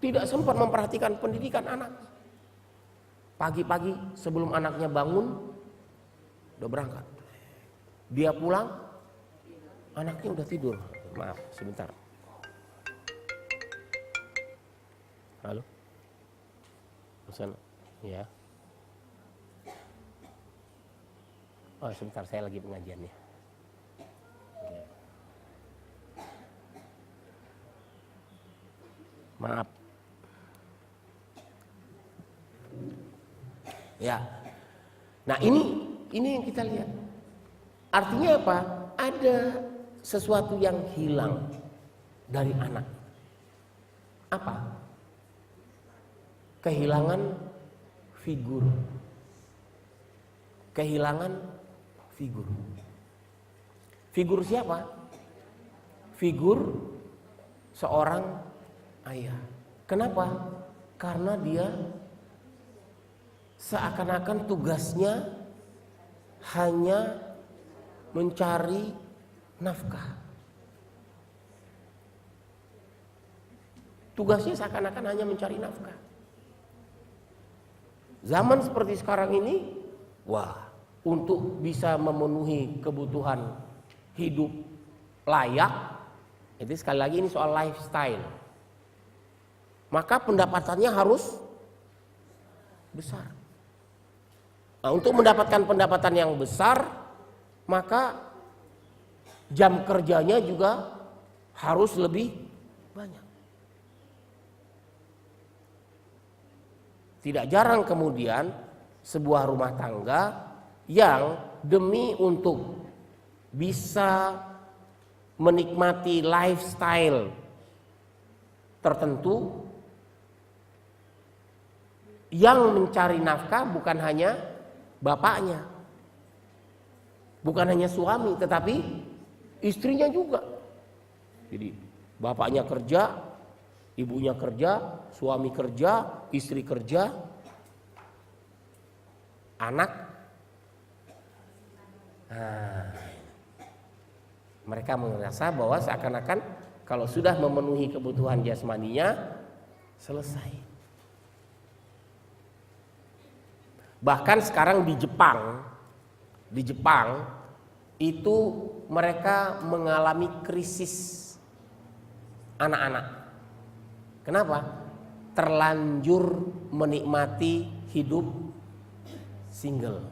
Tidak sempat memperhatikan pendidikan anak. Pagi-pagi sebelum anaknya bangun, udah berangkat. Dia pulang, anaknya udah tidur. Maaf, sebentar. Halo? Sana. Ya. Oh, sebentar, saya lagi pengajiannya. Oke. Maaf. Ya. Nah, ini yang kita lihat. Artinya apa? Ada sesuatu yang hilang dari anak. Apa? Kehilangan figur. Kehilangan figur. Figur siapa? Figur seorang ayah. Kenapa? Karena dia seakan-akan tugasnya hanya mencari nafkah. Tugasnya seakan-akan hanya mencari nafkah. Zaman seperti sekarang ini, wah, untuk bisa memenuhi kebutuhan hidup layak, itu sekali lagi ini soal lifestyle. Maka pendapatannya harus besar. Nah, untuk mendapatkan pendapatan yang besar, maka jam kerjanya juga harus lebih banyak. Tidak jarang kemudian sebuah rumah tangga yang demi untuk bisa menikmati lifestyle tertentu, yang mencari nafkah bukan hanya bapaknya, bukan hanya suami, tetapi istrinya juga. Jadi bapaknya kerja, ibunya kerja, suami kerja, istri kerja, anak. Nah, mereka merasa bahwa seakan-akan kalau sudah memenuhi kebutuhan jasmaninya, selesai. Bahkan sekarang di Jepang itu mereka mengalami krisis anak-anak. Kenapa? Terlanjur menikmati hidup single.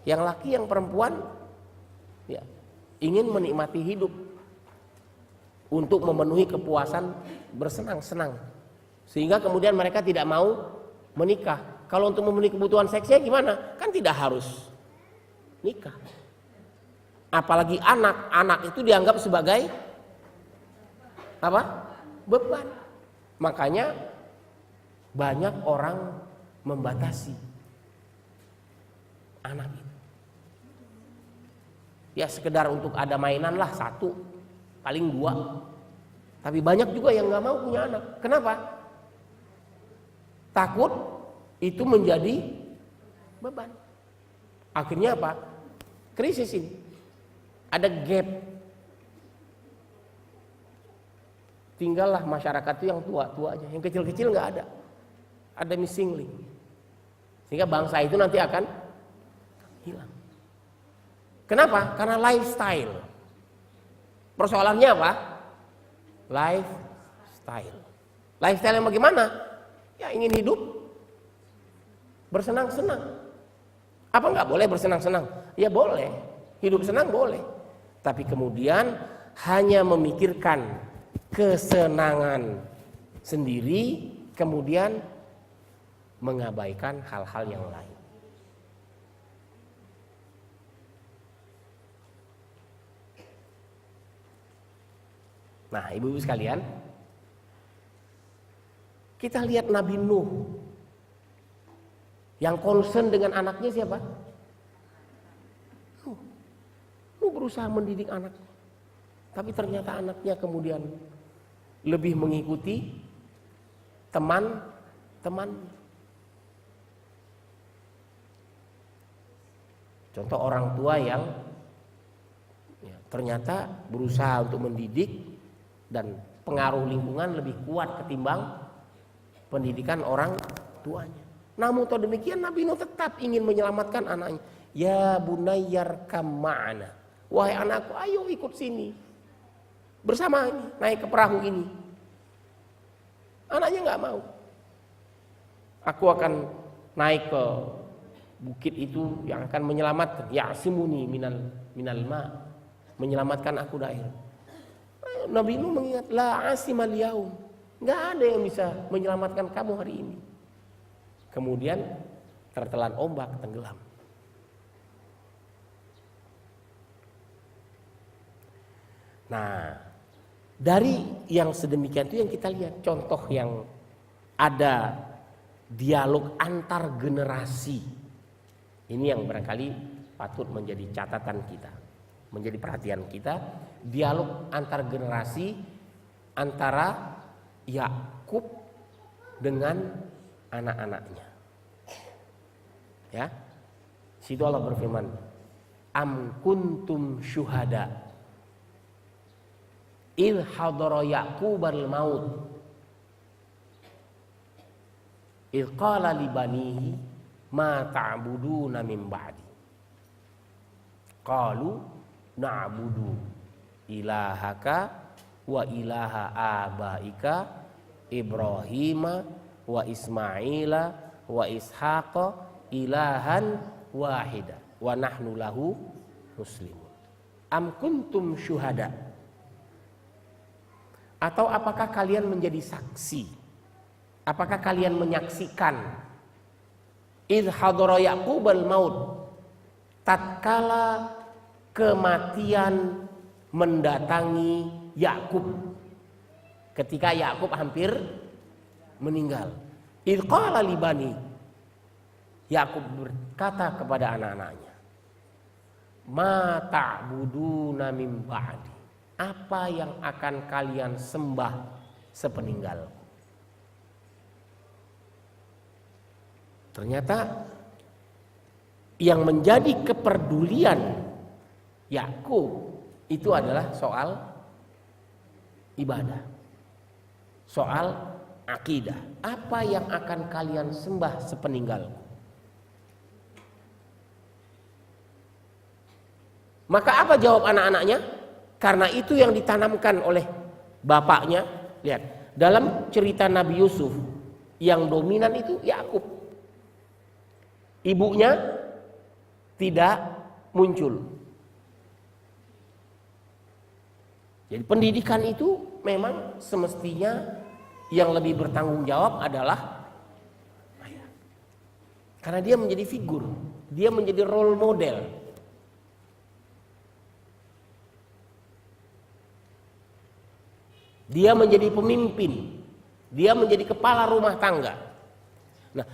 Yang laki yang perempuan ya, ingin menikmati hidup untuk memenuhi kepuasan bersenang-senang. Sehingga kemudian mereka tidak mau menikah. Kalau untuk memenuhi kebutuhan seksnya gimana? Kan tidak harus nikah. Apalagi anak itu dianggap sebagai apa? Beban. Makanya banyak orang membatasi anak itu. Ya sekedar untuk ada mainan lah, 1, paling 2. Tapi banyak juga yang nggak mau punya anak. Kenapa? Takut itu menjadi beban. Akhirnya apa? Krisis ini. Ada gap. Tinggallah masyarakat itu yang tua-tua aja, yang kecil-kecil nggak ada. Ada missing link. Sehingga bangsa itu nanti akan hilang. Kenapa? Karena lifestyle. Persoalannya apa? Lifestyle. Lifestyle yang bagaimana? Ya ingin hidup bersenang-senang. Apa nggak boleh bersenang-senang? Ya boleh. Hidup senang boleh. tapi kemudian hanya memikirkan kesenangan sendiri, kemudian mengabaikan hal-hal yang lain. Nah, ibu-ibu sekalian, kita lihat Nabi Nuh yang concern dengan anaknya siapa? Nuh berusaha mendidik anaknya, tapi ternyata anaknya kemudian lebih mengikuti teman-teman. Contoh orang tua yang ternyata berusaha untuk mendidik dan pengaruh lingkungan lebih kuat ketimbang pendidikan orang tuanya. Namun toh demikian Nabi Nuh tetap ingin menyelamatkan anaknya. Ya bunayyarkam ma'ana. Wahai anakku, ayo ikut sini. Bersama ini, naik ke perahu ini. Anaknya nggak mau. Aku akan naik ke bukit itu yang akan menyelamatkan. Ya'simuni minal ma. Menyelamatkan aku dari air. Nabi Nuh mengingat, la asimal yaum. Nggak ada yang bisa menyelamatkan kamu hari ini. Kemudian tertelan ombak, tenggelam. Nah, dari yang sedemikian itu yang kita lihat contoh yang ada dialog antar generasi. Ini yang barangkali patut menjadi catatan kita, menjadi perhatian kita. Dialog antar generasi antara Yakub dengan anak-anaknya. Ya. Situ Allah berfirman, am kuntum syuhada il hadara Yaqubal maut il qala li banihi ma ta'buduna min ba'di qalu na'budu ilahaka wa ilaha abaika Ibrahima wa Ismaila wa Ishaqa ilahan wahida wa nahnu lahu muslimun. Am kuntum syuhada, atau apakah kalian menjadi saksi, apakah kalian menyaksikan idh hadara Yaqubal maut, tatkala kematian mendatangi Yakub, ketika Yakub hampir meninggal. Idh qala li bani, Yakub berkata kepada anak-anaknya, ma ta'buduna min ba'di, apa yang akan kalian sembah sepeninggalku. Ternyata yang menjadi kepedulian Yakub itu adalah soal ibadah, soal akidah. Apa yang akan kalian sembah sepeninggalku? Maka apa jawab anak-anaknya? Karena itu yang ditanamkan oleh bapaknya. Lihat, dalam cerita Nabi Yusuf yang dominan itu Yakub. Ibunya tidak muncul. Jadi pendidikan itu memang semestinya yang lebih bertanggung jawab adalah ayah. Karena dia menjadi figur, dia menjadi role model. Dia menjadi pemimpin, dia menjadi kepala rumah tangga. Nah,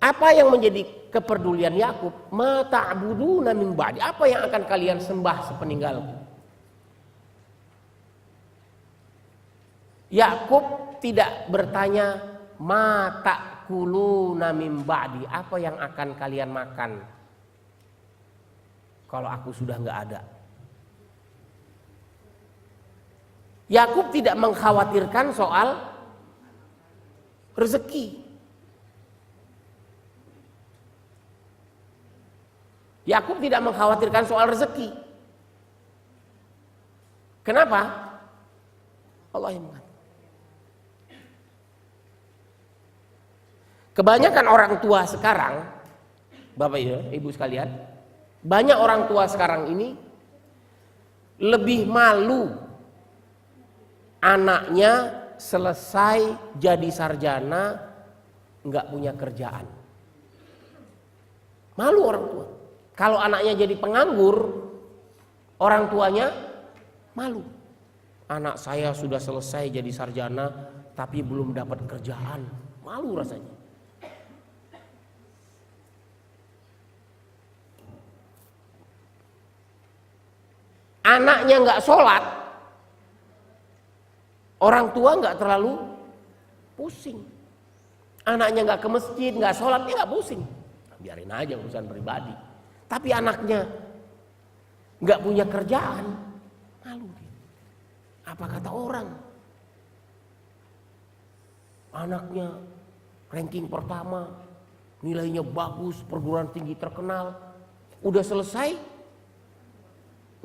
apa yang menjadi kepedulian Yakub? Ma ta'buduna min ba'di, apa yang akan kalian sembah sepeninggalku? Yakub tidak bertanya ma ta'kuluna min ba'di, apa yang akan kalian makan kalau aku sudah nggak ada. Yakub tidak mengkhawatirkan soal rezeki. Yakub tidak mengkhawatirkan soal rezeki. Kenapa? Allah yang mengatakan. Kebanyakan orang tua sekarang, Bapak Ibu sekalian, banyak orang tua sekarang ini lebih malu anaknya selesai jadi sarjana nggak punya kerjaan. Malu orang tua. Kalau anaknya jadi penganggur, orang tuanya malu. Anak saya sudah selesai jadi sarjana tapi belum dapat kerjaan. Malu rasanya. Anaknya nggak sholat, orang tua nggak terlalu pusing. Anaknya nggak ke masjid, nggak sholat, dia nggak pusing. Biarin aja urusan pribadi. Tapi anaknya nggak punya kerjaan, malu dia. Apa kata orang? Anaknya ranking pertama, nilainya bagus, perguruan tinggi terkenal, udah selesai,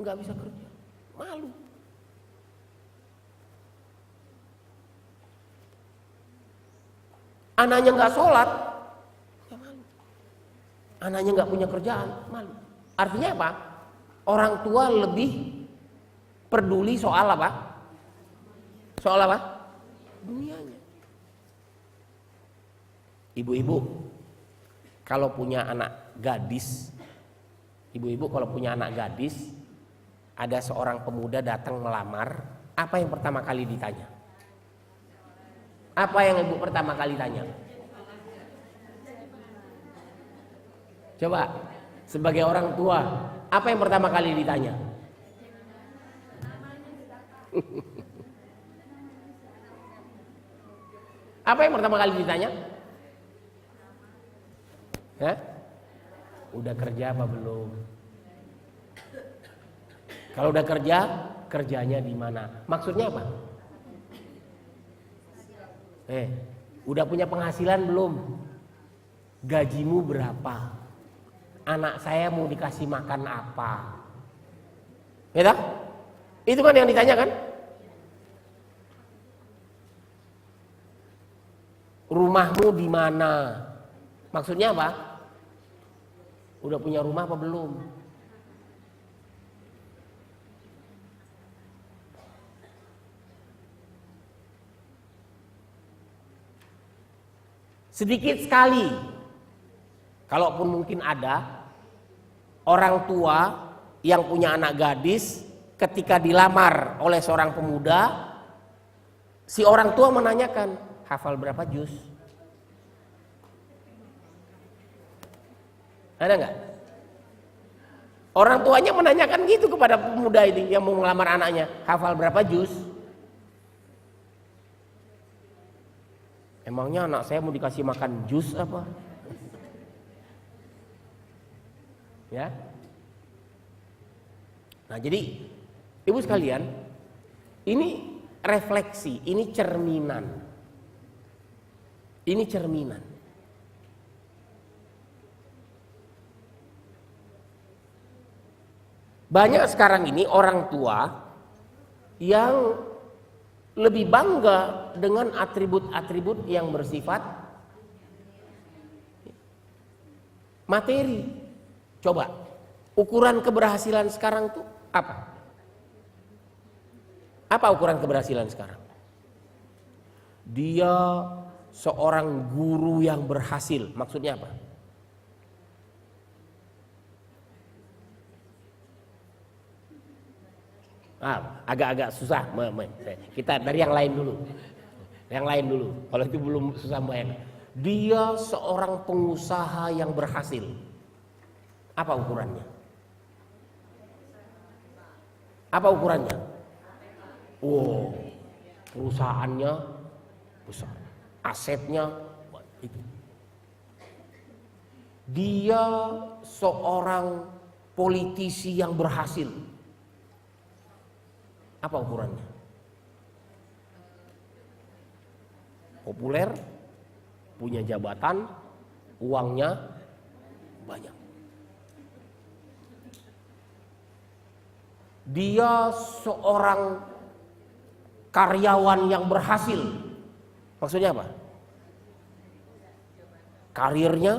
nggak bisa kerja, malu. Anaknya nggak sholat, ya malu. Anaknya nggak punya kerjaan, malu. Artinya apa? Orang tua lebih peduli soal apa? Soal apa? Dunianya. Ibu-ibu, kalau punya anak gadis, ada seorang pemuda datang melamar, apa yang pertama kali ditanya? Apa yang ibu pertama kali tanya? Coba, sebagai orang tua, apa yang pertama kali ditanya? Apa yang pertama kali ditanya? Hah? Udah kerja apa belum? Kalau udah kerja, kerjanya di mana? Maksudnya apa? Udah punya penghasilan belum? Gajimu berapa? Anak saya mau dikasih makan apa? Ya, itu kan yang ditanya kan? Rumahmu di mana? Maksudnya apa? Udah punya rumah apa belum? Sedikit sekali, kalaupun mungkin ada orang tua yang punya anak gadis, ketika dilamar oleh seorang pemuda, si orang tua menanyakan, hafal berapa juz? Ada nggak? Orang tuanya menanyakan gitu kepada pemuda ini yang mau melamar anaknya, hafal berapa juz? Emangnya anak saya mau dikasih makan jus apa? Ya. Nah, jadi ibu sekalian, ini refleksi, ini cerminan. Ini cerminan. Banyak sekarang ini orang tua yang lebih bangga dengan atribut-atribut yang bersifat materi. Coba, ukuran keberhasilan sekarang tuh apa? Apa ukuran keberhasilan sekarang? Dia seorang guru yang berhasil. Maksudnya apa? Agak-agak susah. Kita dari yang lain dulu. Yang lain dulu. Kalau itu belum susah bayang. Dia seorang pengusaha yang berhasil. Apa ukurannya? Apa ukurannya? Oh, perusahaannya besar. Asetnya itu. Dia seorang politisi yang berhasil. Apa ukurannya? Populer, punya jabatan, uangnya banyak. Dia seorang karyawan yang berhasil. Maksudnya apa? Karirnya,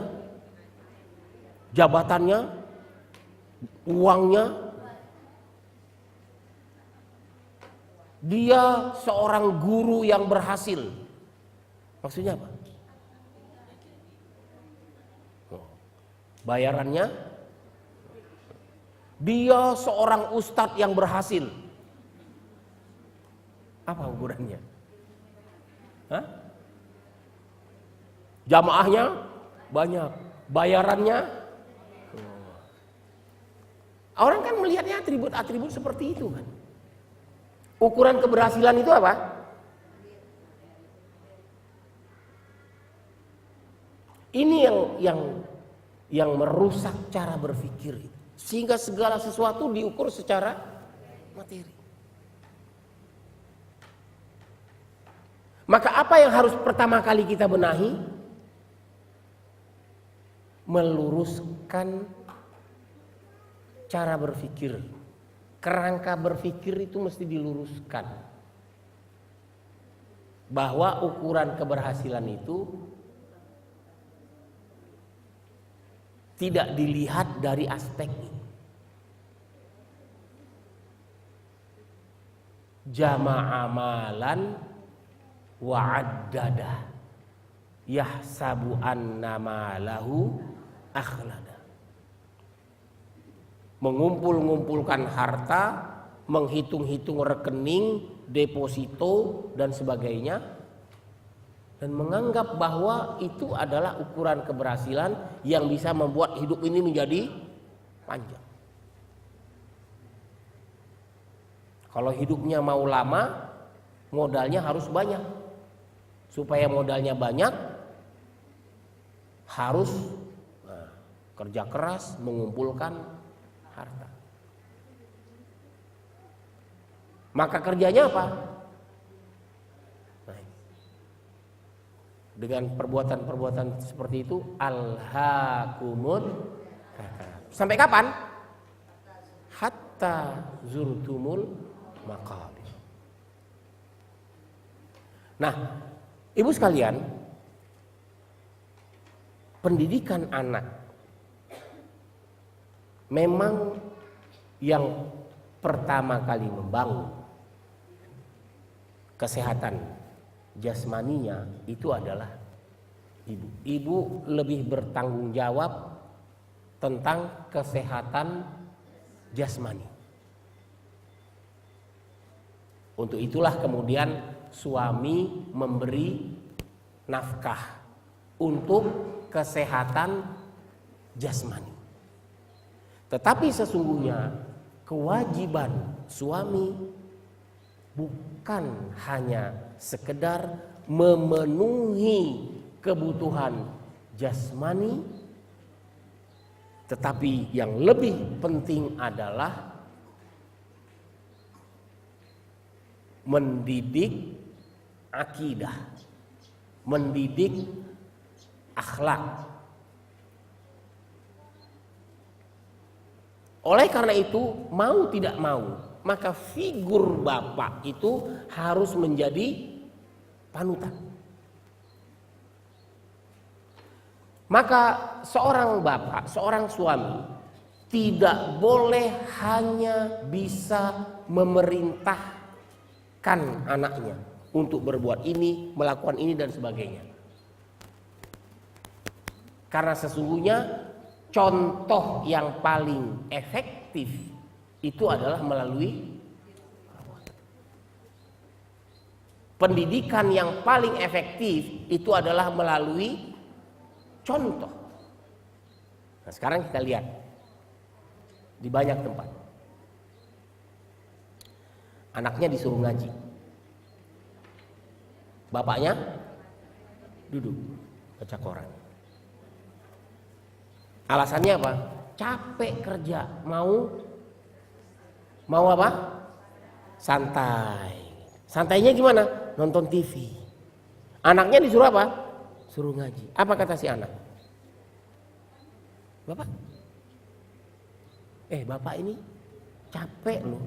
jabatannya, uangnya Dia seorang guru yang berhasil. Maksudnya apa? Bayarannya? Dia seorang ustadz yang berhasil. Apa ukurannya? Hah? Jamaahnya banyak, bayarannya. Orang kan melihatnya atribut-atribut seperti itu kan. Ukuran keberhasilan itu apa? Ini yang merusak cara berpikir, sehingga segala sesuatu diukur secara materi. Maka apa yang harus pertama kali kita benahi? Meluruskan cara berpikir. Kerangka berpikir itu mesti diluruskan. Bahwa ukuran keberhasilan itu tidak dilihat dari aspek ini. Jama'a amalan wa'addada yahsabu anna malahu akhlada. Mengumpulkan harta, menghitung-hitung rekening, deposito dan sebagainya, dan menganggap bahwa itu adalah ukuran keberhasilan yang bisa membuat hidup ini menjadi panjang. Kalau hidupnya mau lama, modalnya harus banyak. Supaya modalnya banyak, harus kerja keras mengumpulkan harta. Maka kerjanya apa? Dengan perbuatan-perbuatan seperti itu, alhaakumut takatsur. Sampai kapan? Hatta zurtumul maqabir. Nah, ibu sekalian, pendidikan anak memang yang pertama kali membangun kesehatan jasmaninya itu adalah ibu. Ibu lebih bertanggung jawab tentang kesehatan jasmani. Untuk itulah kemudian suami memberi nafkah untuk kesehatan jasmani. Tetapi sesungguhnya kewajiban suami bukan hanya sekedar memenuhi kebutuhan jasmani, tetapi yang lebih penting adalah mendidik akidah, mendidik akhlak. Oleh karena itu, mau tidak mau, maka figur bapak itu harus menjadi panutan. Maka seorang bapak, seorang suami tidak boleh hanya bisa memerintahkan anaknya untuk berbuat ini, melakukan ini dan sebagainya. Karena sesungguhnya contoh yang paling efektif itu adalah melalui pendidikan yang paling efektif itu adalah melalui contoh. Nah, sekarang kita lihat di banyak tempat anaknya disuruh ngaji, bapaknya duduk baca koran. Alasannya apa? Capek kerja, mau apa? Santai. Santainya gimana? Nonton TV. Anaknya disuruh apa? Suruh ngaji. Apa kata si anak? Bapak, bapak ini capek loh,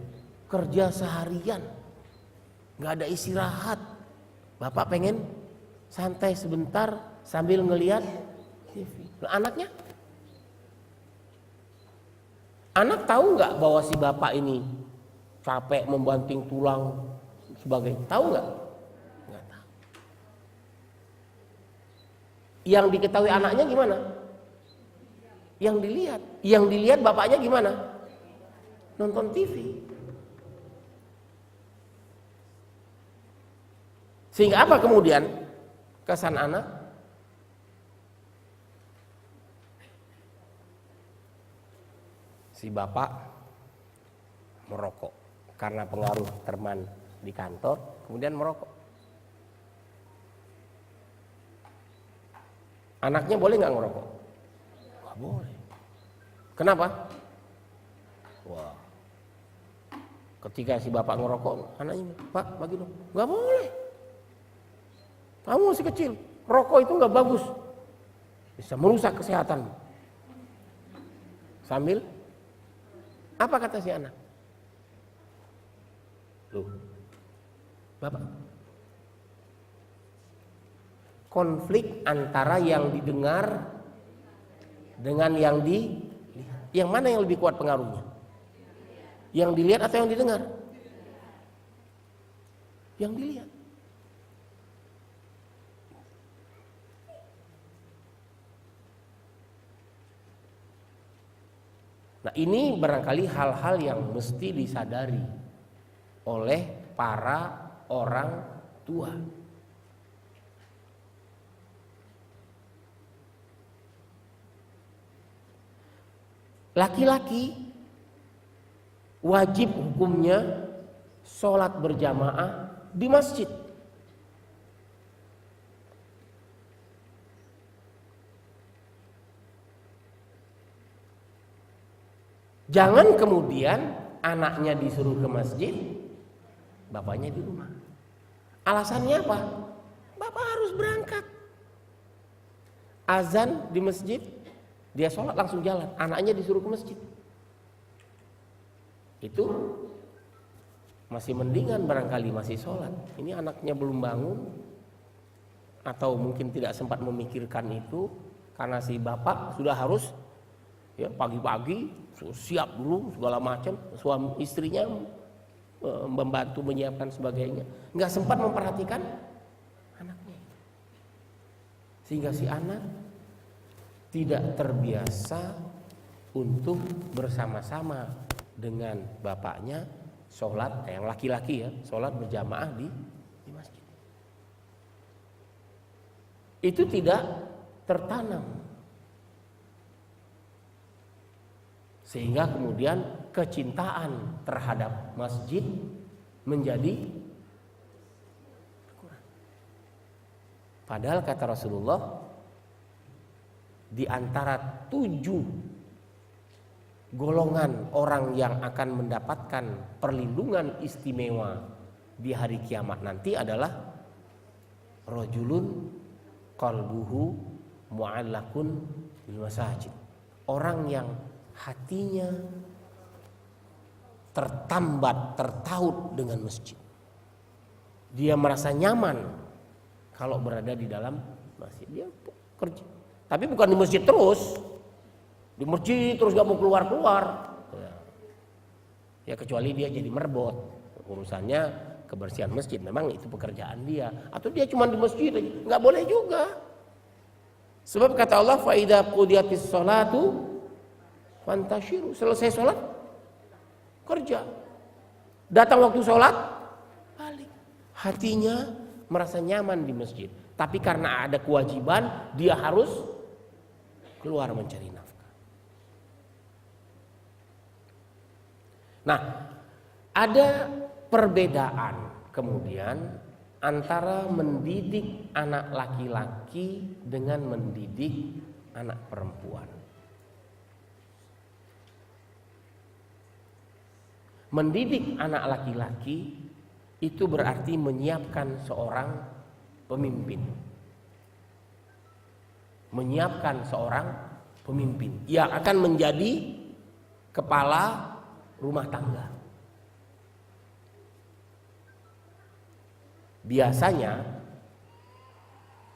kerja seharian, nggak ada istirahat. Bapak pengen santai sebentar sambil ngelihat TV. Anaknya? Anak tahu nggak bahwa si bapak ini capek membanting tulang sebagainya. Tahu nggak? Nggak tahu. Yang diketahui anaknya gimana? Yang dilihat bapaknya gimana? Nonton TV. Sehingga apa kemudian kesan anak? Si bapak merokok karena pengaruh teman di kantor, kemudian merokok. Anaknya boleh nggak ngerokok? Nggak boleh. Kenapa? Wah. Ketika si bapak ngerokok, anaknya, Pak, bagi dong. Nggak boleh. Kamu masih kecil, rokok itu nggak bagus, bisa merusak kesehatan. Sambil apa kata si anak? Loh, bapak, konflik antara yang didengar dengan yang dilihat, yang mana yang lebih kuat pengaruhnya? Yang dilihat atau yang didengar? Yang dilihat. Nah, ini barangkali hal-hal yang mesti disadari oleh para orang tua. Laki-laki wajib hukumnya sholat berjamaah di masjid. Jangan kemudian anaknya disuruh ke masjid, bapaknya di rumah. Alasannya apa? Bapak harus berangkat. Azan di masjid, dia sholat langsung jalan. Anaknya disuruh ke masjid. Itu masih mendingan barangkali masih sholat. Ini anaknya belum bangun, atau mungkin tidak sempat memikirkan itu, karena si bapak sudah harus ya pagi-pagi siap dulu segala macam, suami istrinya membantu menyiapkan sebagainya, nggak sempat memperhatikan anaknya, sehingga si anak tidak terbiasa untuk bersama-sama dengan bapaknya sholat, yang laki-laki ya, sholat berjamaah di masjid. Itu tidak tertanam. Sehingga kemudian kecintaan terhadap masjid menjadi kurang. Padahal kata Rasulullah, di antara 7 golongan orang yang akan mendapatkan perlindungan istimewa di hari kiamat nanti adalah rajulun qalbuhu mu'allakun bil masajid. Orang yang hatinya tertambat, tertaut dengan masjid. Dia merasa nyaman kalau berada di dalam masjid. Dia kerja, tapi bukan di masjid terus. Di masjid terus gak mau keluar-keluar. Ya kecuali dia jadi merbot, urusannya kebersihan masjid, memang itu pekerjaan dia. Atau dia cuma di masjid aja, nggak boleh juga. Sebab kata Allah, fa idza qudiyatis sholatu fantashiru, selesai sholat kerja, datang waktu sholat balik. Hatinya merasa nyaman di masjid, tapi karena ada kewajiban dia harus keluar mencari nafkah. Nah, ada perbedaan kemudian antara mendidik anak laki-laki dengan mendidik anak perempuan. Mendidik anak laki-laki itu berarti menyiapkan seorang pemimpin. Menyiapkan seorang pemimpin yang akan menjadi kepala rumah tangga. Biasanya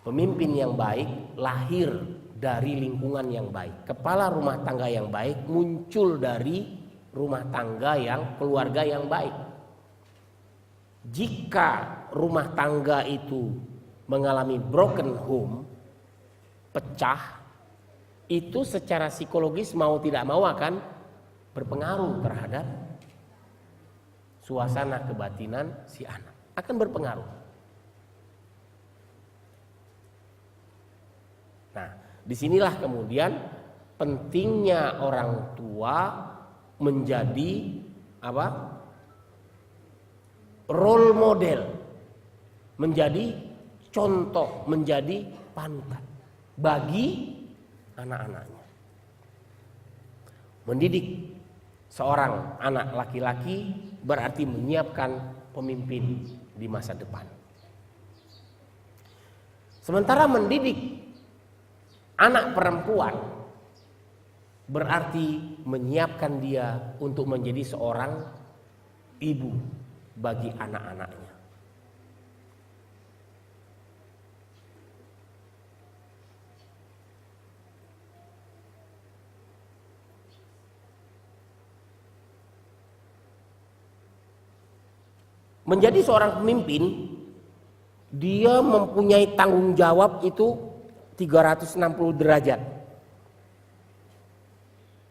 pemimpin yang baik lahir dari lingkungan yang baik. Kepala rumah tangga yang baik muncul dari rumah tangga yang keluarga yang baik. jika rumah tangga itu mengalami broken home, pecah, itu secara psikologis mau tidak mau akan berpengaruh terhadap suasana kebatinan si anak. Akan berpengaruh. Nah, disinilah kemudian pentingnya orang tua menjadi apa? Role model, menjadi contoh, menjadi panutan bagi anak-anaknya. Mendidik seorang anak laki-laki berarti menyiapkan pemimpin di masa depan. Sementara mendidik anak perempuan berarti menyiapkan dia untuk menjadi seorang ibu bagi anak-anaknya. Menjadi seorang pemimpin, dia mempunyai tanggung jawab itu 360 derajat.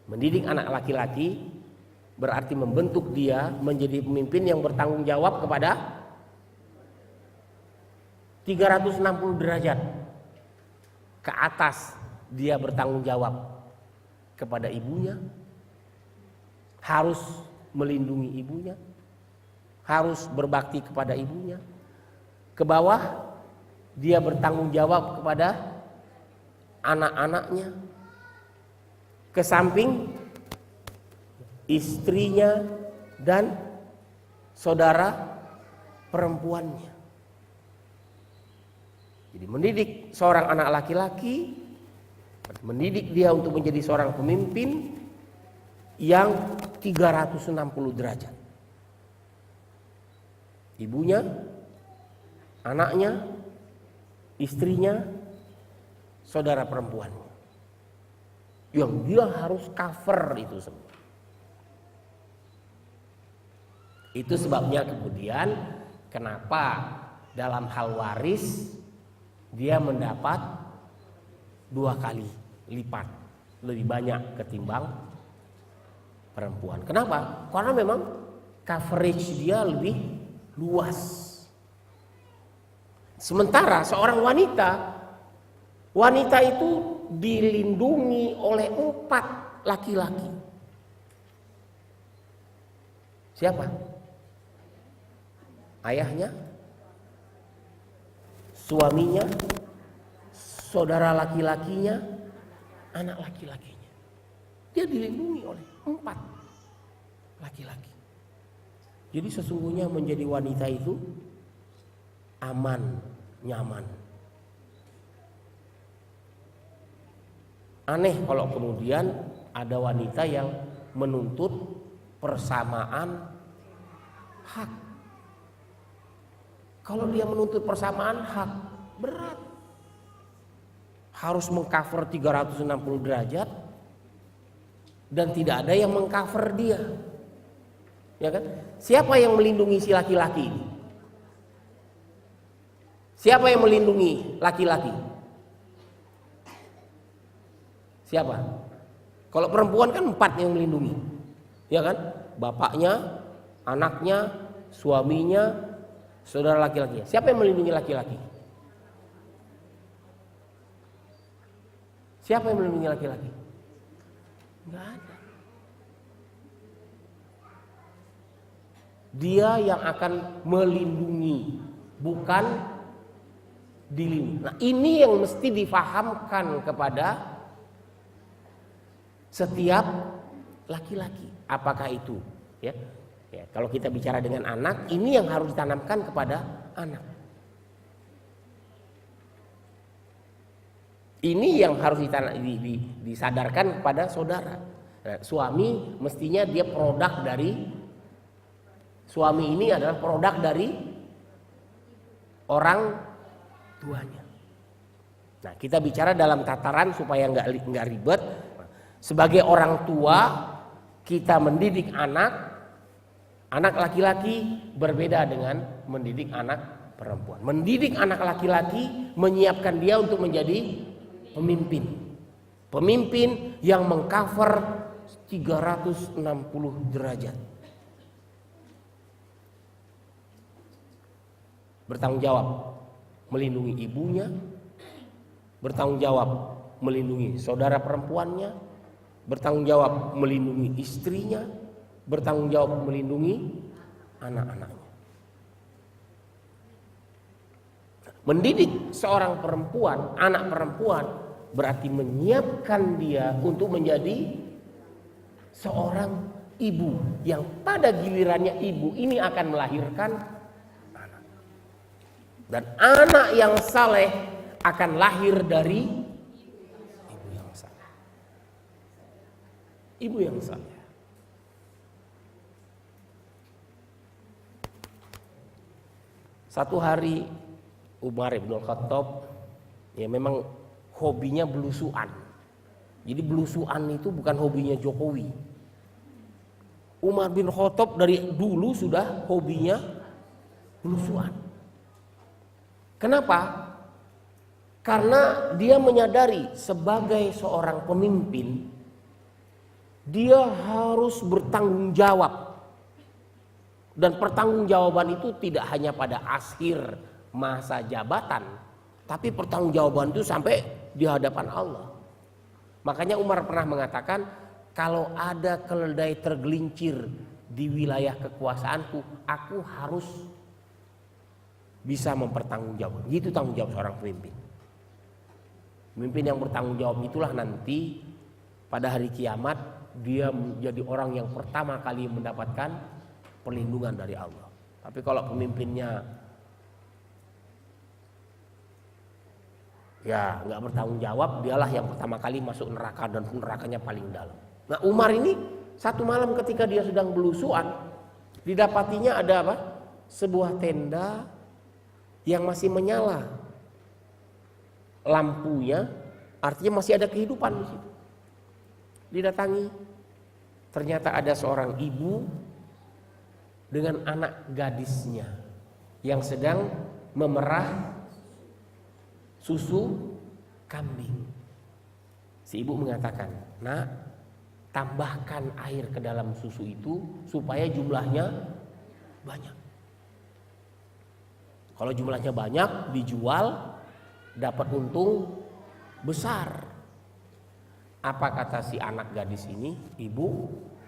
Mendidik anak laki-laki berarti membentuk dia menjadi pemimpin yang bertanggung jawab kepada 360 derajat ke atas. Dia bertanggung jawab kepada ibunya, harus melindungi ibunya, harus berbakti kepada ibunya. Ke bawah, dia bertanggung jawab kepada anak-anaknya. Ke samping, istrinya dan saudara perempuannya. Jadi mendidik seorang anak laki-laki, mendidik dia untuk menjadi seorang pemimpin yang 360 derajat. Ibunya, anaknya, istrinya, saudara perempuannya. Yang dia harus cover itu semua. Itu sebabnya kemudian kenapa dalam hal waris dia mendapat 2 kali lipat lebih banyak ketimbang perempuan. Kenapa? Karena memang coverage dia lebih luas. Sementara seorang wanita itu dilindungi oleh 4 laki-laki. Siapa? Ayahnya, suaminya, saudara laki-lakinya, anak laki-lakinya. Dia dilindungi oleh 4 laki-laki. Jadi sesungguhnya menjadi wanita itu aman, nyaman. Aneh kalau kemudian ada wanita yang menuntut persamaan hak. Kalau dia menuntut persamaan hak, berat. Harus mengcover 360 derajat dan tidak ada yang mengcover dia. Ya kan? Siapa yang melindungi si laki-laki ini? Siapa yang melindungi laki-laki? Siapa? Kalau perempuan kan 4 yang melindungi. Ya kan? Bapaknya, anaknya, suaminya, saudara laki-lakinya. Siapa yang melindungi laki-laki? Siapa yang melindungi laki-laki? Enggak ada. Dia yang akan melindungi, bukan dilindungi. Nah, ini yang mesti difahamkan kepada setiap laki-laki. Apakah itu? Ya, kalau kita bicara dengan anak, ini yang harus ditanamkan kepada anak. Ini yang harus disadarkan kepada saudara. Nah, suami mestinya dia produk dari suami ini adalah produk dari orang tuanya. Nah, kita bicara dalam tataran supaya nggak ribet. Sebagai orang tua, kita mendidik anak Anak laki-laki berbeda dengan mendidik anak perempuan. Mendidik anak laki-laki menyiapkan dia untuk menjadi pemimpin. Pemimpin yang mengcover 360 derajat. Bertanggung jawab melindungi ibunya, bertanggung jawab melindungi saudara perempuannya, bertanggung jawab melindungi istrinya, bertanggung jawab melindungi anak-anaknya. Mendidik seorang perempuan, anak perempuan, berarti menyiapkan dia untuk menjadi seorang ibu yang pada gilirannya ibu ini akan melahirkan anak. Dan anak yang saleh akan lahir dari ibu yang saleh. Ibu yang saleh. Satu hari Umar bin Khattab ya memang hobinya belusuan. Jadi belusuan itu bukan hobinya Jokowi. Umar bin Khattab dari dulu sudah hobinya belusuan. Kenapa? Karena dia menyadari sebagai seorang pemimpin dia harus bertanggung jawab. Dan pertanggungjawaban itu tidak hanya pada akhir masa jabatan, tapi pertanggungjawaban itu sampai di hadapan Allah. Makanya Umar pernah mengatakan, kalau ada keledai tergelincir di wilayah kekuasaanku, aku harus bisa mempertanggungjawabkan. Gitu tanggung jawab seorang pemimpin. Pemimpin yang bertanggung jawab itulah nanti pada hari kiamat dia menjadi orang yang pertama kali mendapatkan perlindungan dari Allah. Tapi kalau pemimpinnya ya nggak bertanggung jawab, dialah yang pertama kali masuk neraka dan nerakanya paling dalam. Nah Umar ini satu malam ketika dia sedang belusuan, didapatinya ada apa? Sebuah tenda yang masih menyala lampunya, artinya masih ada kehidupan di situ. Didatangi, ternyata ada seorang ibu dengan anak gadisnya yang sedang memerah susu kambing. Si ibu mengatakan, "Nak, tambahkan air ke dalam susu itu supaya jumlahnya banyak. Kalau jumlahnya banyak dijual dapat untung besar." Apa kata si anak gadis ini? "Ibu,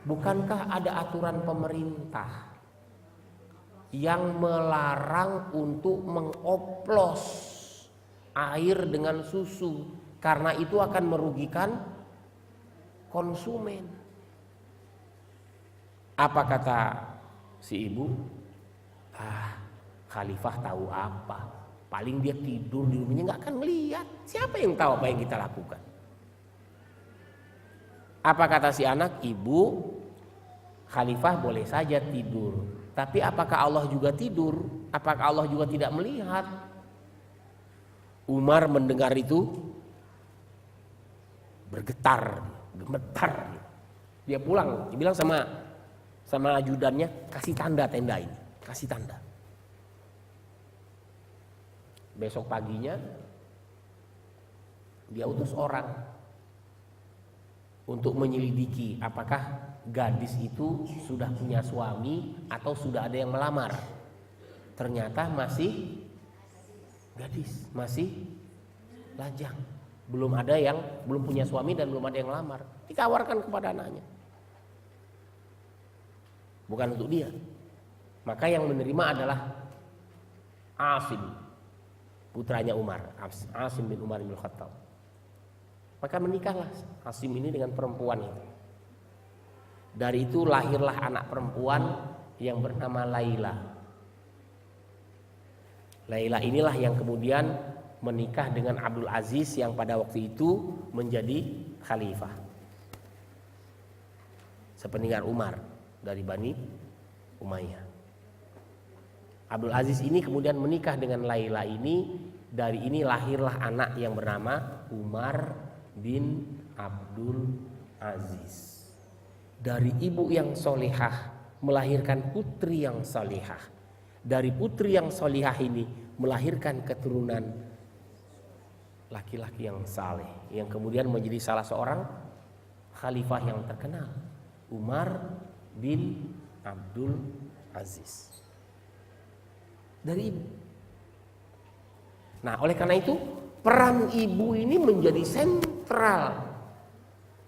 bukankah ada aturan pemerintah yang melarang untuk mengoplos air dengan susu karena itu akan merugikan konsumen?" Apa kata si ibu? Khalifah tahu apa? Paling dia tidur di rumahnya, nggak akan melihat. Siapa yang tahu apa yang kita lakukan? Apa kata si anak? "Ibu, Khalifah boleh saja tidur, tapi apakah Allah juga tidur? Apakah Allah juga tidak melihat?" Umar mendengar itu bergetar, gemetar. Dia pulang, dia bilang sama ajudannya, "Kasih tanda tenda ini, kasih tanda." Besok paginya dia utus orang untuk menyelidiki apakah gadis itu sudah punya suami atau sudah ada yang melamar. Ternyata masih gadis, masih lajang, belum punya suami dan belum ada yang melamar. Ditawarkan kepada anaknya, bukan untuk dia. Maka yang menerima adalah Asim, putranya Umar, Asim bin Umar bin Khattab. Maka menikahlah Asim ini dengan perempuan itu. Dari itu lahirlah anak perempuan yang bernama Laila. Laila inilah yang kemudian menikah dengan Abdul Aziz yang pada waktu itu menjadi khalifah sepeninggal Umar dari Bani Umayyah. Abdul Aziz ini kemudian menikah dengan Laila ini. Dari ini lahirlah anak yang bernama Umar bin Abdul Aziz. Dari ibu yang solehah melahirkan putri yang salihah. Dari putri yang salihah ini melahirkan keturunan laki-laki yang saleh, yang kemudian menjadi salah seorang khalifah yang terkenal, Umar bin Abdul Aziz. Dari ibu. Nah, oleh karena itu peran ibu ini menjadi sentral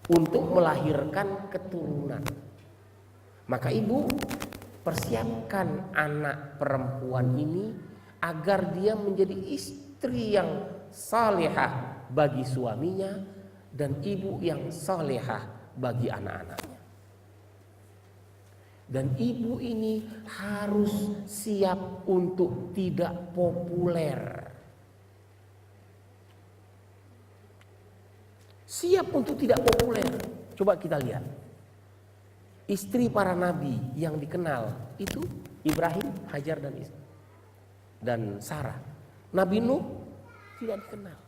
untuk melahirkan keturunan. Maka ibu persiapkan anak perempuan ini agar dia menjadi istri yang salehah bagi suaminya dan ibu yang salehah bagi anak-anaknya. Dan ibu ini harus siap untuk tidak populer. Siap untuk tidak populer. Coba kita lihat. Istri para nabi yang dikenal itu Ibrahim, Hajar dan Sarah. Nabi Nuh tidak dikenal.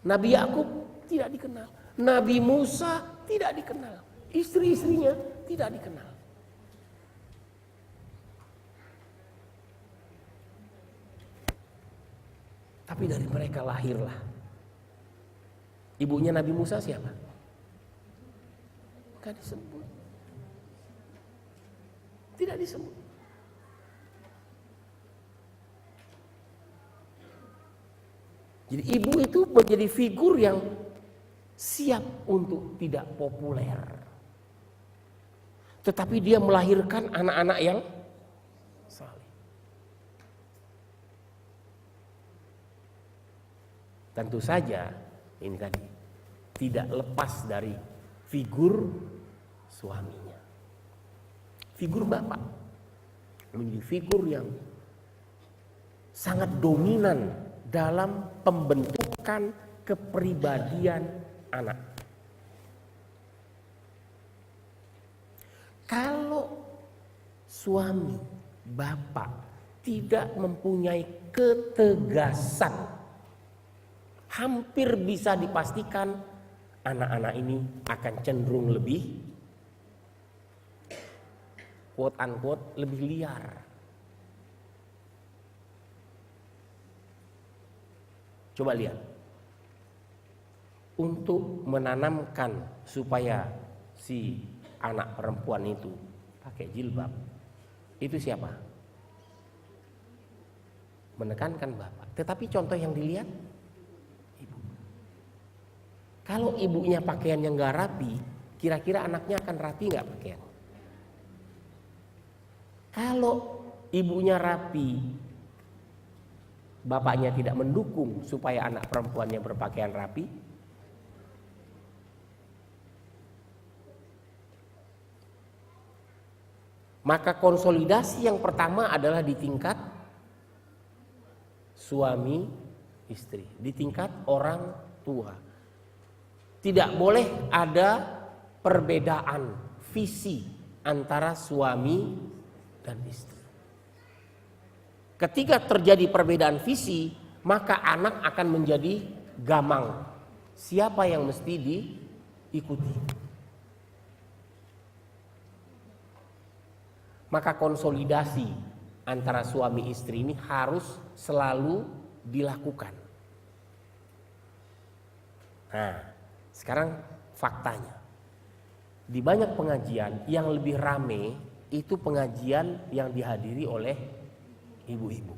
Nabi Yakub tidak dikenal. Nabi Musa tidak dikenal. Istri-istrinya tidak dikenal. Tapi dari mereka lahirlah. Ibunya Nabi Musa siapa? Enggak disebut. Tidak disebut. Jadi ibu itu menjadi figur yang siap untuk tidak populer. Tetapi dia melahirkan anak-anak yang saleh. Tentu saja ini tadi tidak lepas dari figur suaminya. Figur bapak menjadi figur yang sangat dominan dalam pembentukan kepribadian anak. Kalau suami, bapak tidak mempunyai ketegasan, hampir bisa dipastikan anak-anak ini akan cenderung lebih quote unquote lebih liar. Coba lihat. Untuk menanamkan supaya si anak perempuan itu pakai jilbab, itu siapa? Menekankan bapak. Tetapi contoh yang dilihat ibu. Kalau ibunya pakaian yang gak rapi, kira-kira anaknya akan rapi gak pakaian? Kalau ibunya rapi, bapaknya tidak mendukung supaya anak perempuannya berpakaian rapi, maka konsolidasi yang pertama adalah di tingkat suami istri, di tingkat orang tua. Tidak boleh ada perbedaan visi antara suami dan istri. Ketika terjadi perbedaan visi, maka anak akan menjadi gamang. Siapa yang mesti diikuti? Maka konsolidasi antara suami istri ini harus selalu dilakukan. Nah, sekarang faktanya. Di banyak pengajian yang lebih rame itu pengajian yang dihadiri oleh ibu-ibu.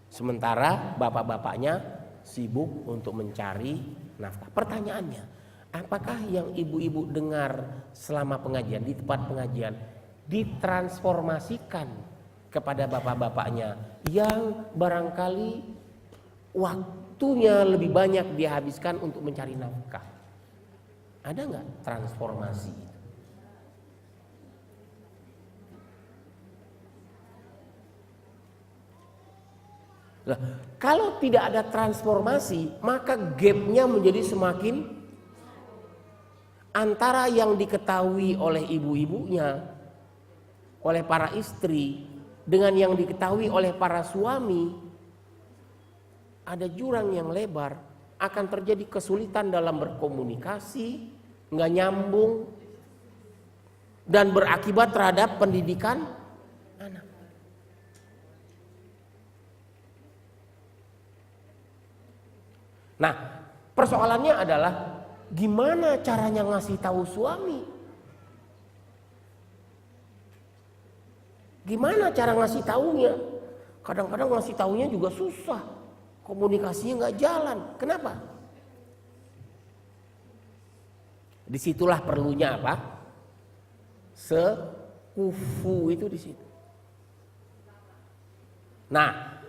Sementara bapak-bapaknya sibuk untuk mencari nafkah. Pertanyaannya, apakah yang ibu-ibu dengar selama pengajian, di tempat pengajian, ditransformasikan kepada bapak-bapaknya yang barangkali waktunya lebih banyak dihabiskan untuk mencari nafkah? Ada nggak transformasi itu? Nah, kalau tidak ada transformasi, maka gapnya menjadi semakin antara yang diketahui oleh ibu-ibunya, oleh para istri, dengan yang diketahui oleh para suami. Ada jurang yang lebar, akan terjadi kesulitan dalam berkomunikasi, nggak nyambung. dan berakibat terhadap pendidikan anak. Nah, persoalannya adalah gimana caranya ngasih tahu suami? Gimana cara ngasih taunya? Kadang-kadang ngasih taunya juga susah. Komunikasinya nggak jalan. Kenapa? Disitulah perlunya apa? Sekufu itu di situ. Nah,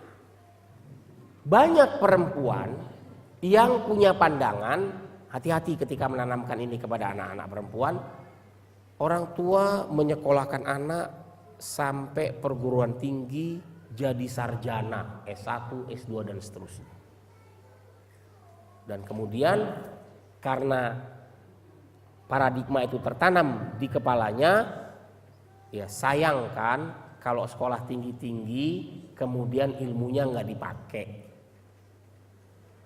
banyak perempuan yang punya pandangan, hati-hati ketika menanamkan ini kepada anak-anak perempuan. Orang tua menyekolahkan anak sampai perguruan tinggi, jadi sarjana, S1, S2 dan seterusnya. Dan kemudian karena paradigma itu tertanam di kepalanya, ya sayang kan kalau sekolah tinggi-tinggi kemudian ilmunya nggak dipakai.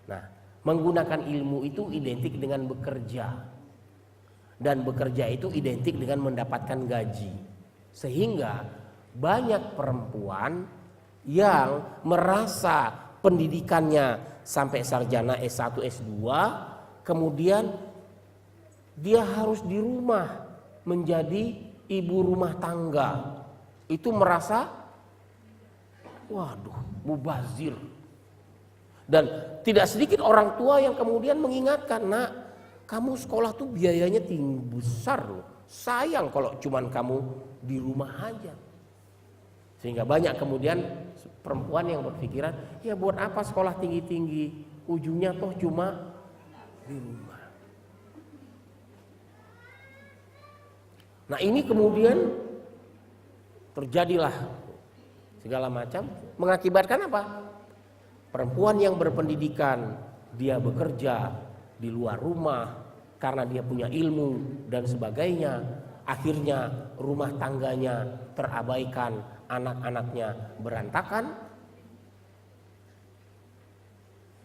Nah, menggunakan ilmu itu identik dengan bekerja, dan bekerja itu identik dengan mendapatkan gaji, sehingga banyak perempuan yang merasa pendidikannya sampai sarjana S1, S2, kemudian dia harus di rumah menjadi ibu rumah tangga. Itu merasa, waduh, mubazir. Dan tidak sedikit orang tua yang kemudian mengingatkan, nak, kamu sekolah tuh biayanya tinggi besar loh. Sayang kalau cuman kamu di rumah aja. Sehingga banyak kemudian perempuan yang berpikiran, ya buat apa sekolah tinggi-tinggi, ujungnya toh cuma di rumah. Nah, ini kemudian terjadilah segala macam, mengakibatkan apa? Perempuan yang berpendidikan, dia bekerja di luar rumah karena dia punya ilmu dan sebagainya, akhirnya rumah tangganya terabaikan, anak-anaknya berantakan.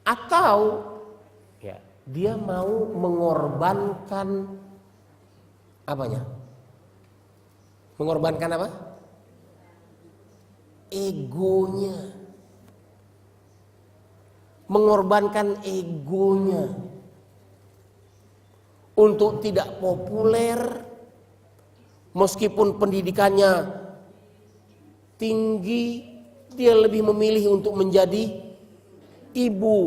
Atau ya, dia mau mengorbankan apanya? Mengorbankan apa? Egonya. Mengorbankan egonya untuk tidak populer, meskipun pendidikannya tinggi, dia lebih memilih untuk menjadi ibu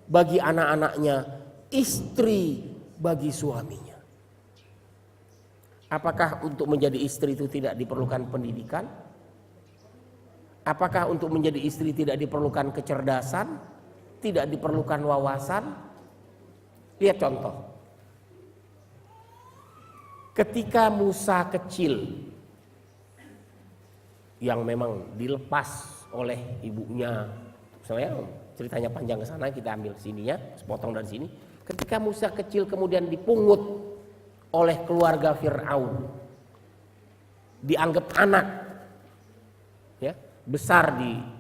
bagi anak-anaknya, istri bagi suaminya. Apakah untuk menjadi istri itu tidak diperlukan pendidikan? Apakah untuk menjadi istri tidak diperlukan kecerdasan? Tidak diperlukan wawasan? Lihat contoh. Ketika Musa kecil, yang memang dilepas oleh ibunya, misalnya ceritanya panjang ke sana, kita ambil sininya, sepotong dari sini. Ketika Musa kecil kemudian dipungut oleh keluarga Fir'aun, dianggap anak, ya, besar di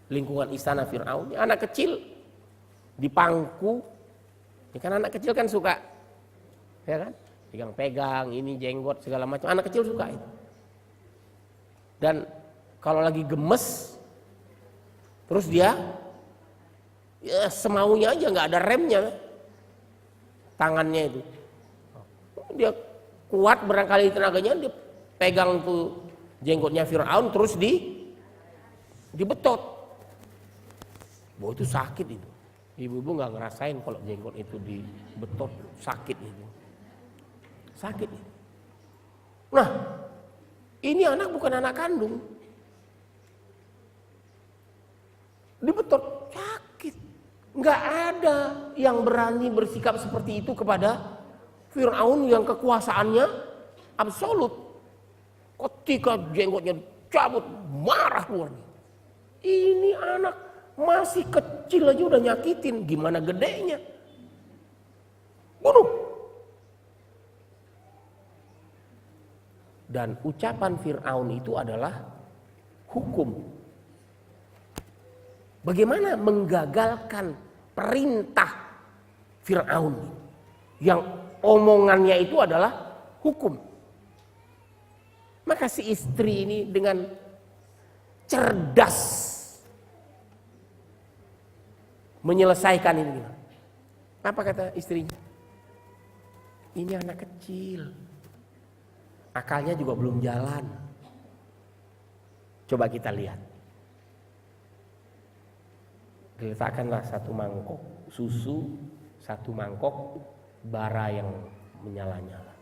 lingkungan istana Fir'aun, anak kecil dipangku, ya kan anak kecil kan suka, ya kan, pegang-pegang ini jenggot segala macam, anak kecil suka itu. Dan kalau lagi gemes, terus dia ya semaunya aja, nggak ada remnya tangannya itu, dia kuat barangkali tenaganya, dia pegang tuh jenggotnya Fir'aun terus dibetot. Bahwa itu sakit itu. Ibu-ibu nggak ngerasain kalau jenggot itu dibetot, sakit itu. Sakit itu. Nah, ini anak bukan anak kandung. Dibetot, sakit. Nggak ada yang berani bersikap seperti itu kepada Fir'aun yang kekuasaannya absolut. Ketika jenggotnya cabut, marah keluar. Ini anak masih kecil aja udah nyakitin, gimana gedenya? Bunuh. Dan ucapan Fir'aun itu adalah hukum. Bagaimana menggagalkan perintah Fir'aun yang omongannya itu adalah hukum. Maka si istri ini dengan cerdas menyelesaikan ini. Apa kata istrinya? Ini anak kecil, akalnya juga belum jalan. Coba kita lihat. Diletakkanlah satu mangkok susu, satu mangkok bara yang menyala-nyala.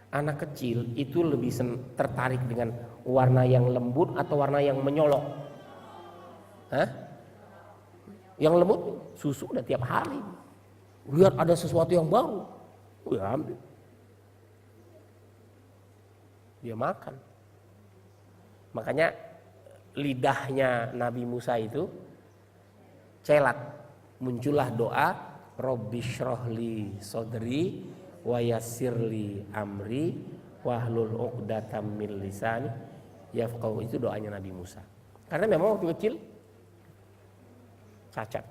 Anak kecil itu lebih tertarik dengan warna yang lembut atau warna yang menyolok? Hah? Yang lembut, susu udah tiap hari. Lihat ada sesuatu yang baru, ya ambil. Dia makan. Makanya lidahnya Nabi Musa itu celat. Muncullah doa, Robbi shrahli sodri wa yassirli amri wahlul 'uqdatam min lisani yafqahu. Itu doanya Nabi Musa. Karena memang waktu kecil cacat.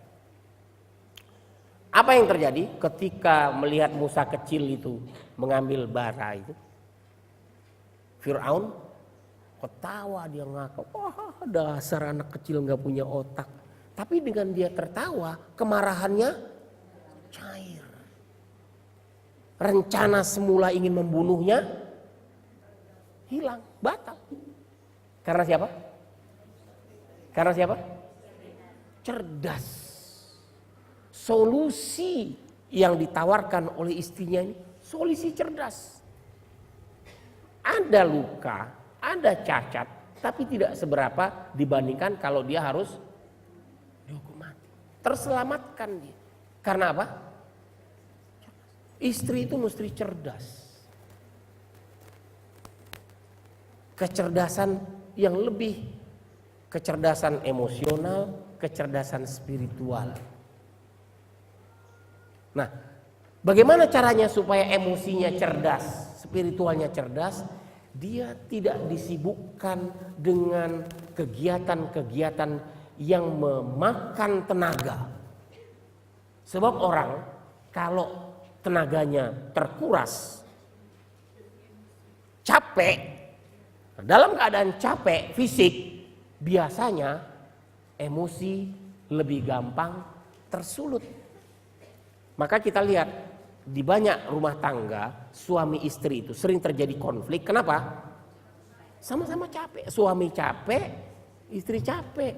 Apa yang terjadi ketika melihat Musa kecil itu mengambil bara itu? Fir'aun ketawa, dia ngakak, wah dasar anak kecil nggak punya otak. Tapi dengan dia tertawa, kemarahannya cair. Rencana semula ingin membunuhnya hilang, batal. Karena siapa? Karena siapa? Cerdas. Solusi yang ditawarkan oleh istrinya ini solusi cerdas. Ada luka, ada cacat, tapi tidak seberapa dibandingkan kalau dia harus dihukum mati. Terselamatkan dia. Karena apa? Istri itu mesti cerdas. Kecerdasan yang lebih, kecerdasan emosional, kecerdasan spiritual. Nah, bagaimana caranya supaya emosinya cerdas, spiritualnya cerdas? Dia tidak disibukkan dengan kegiatan-kegiatan yang memakan tenaga. Sebab orang kalau tenaganya terkuras, capek, dalam keadaan capek fisik, biasanya emosi lebih gampang tersulut. Maka kita lihat di banyak rumah tangga suami istri itu sering terjadi konflik. Kenapa? Sama-sama capek. Suami capek, istri capek.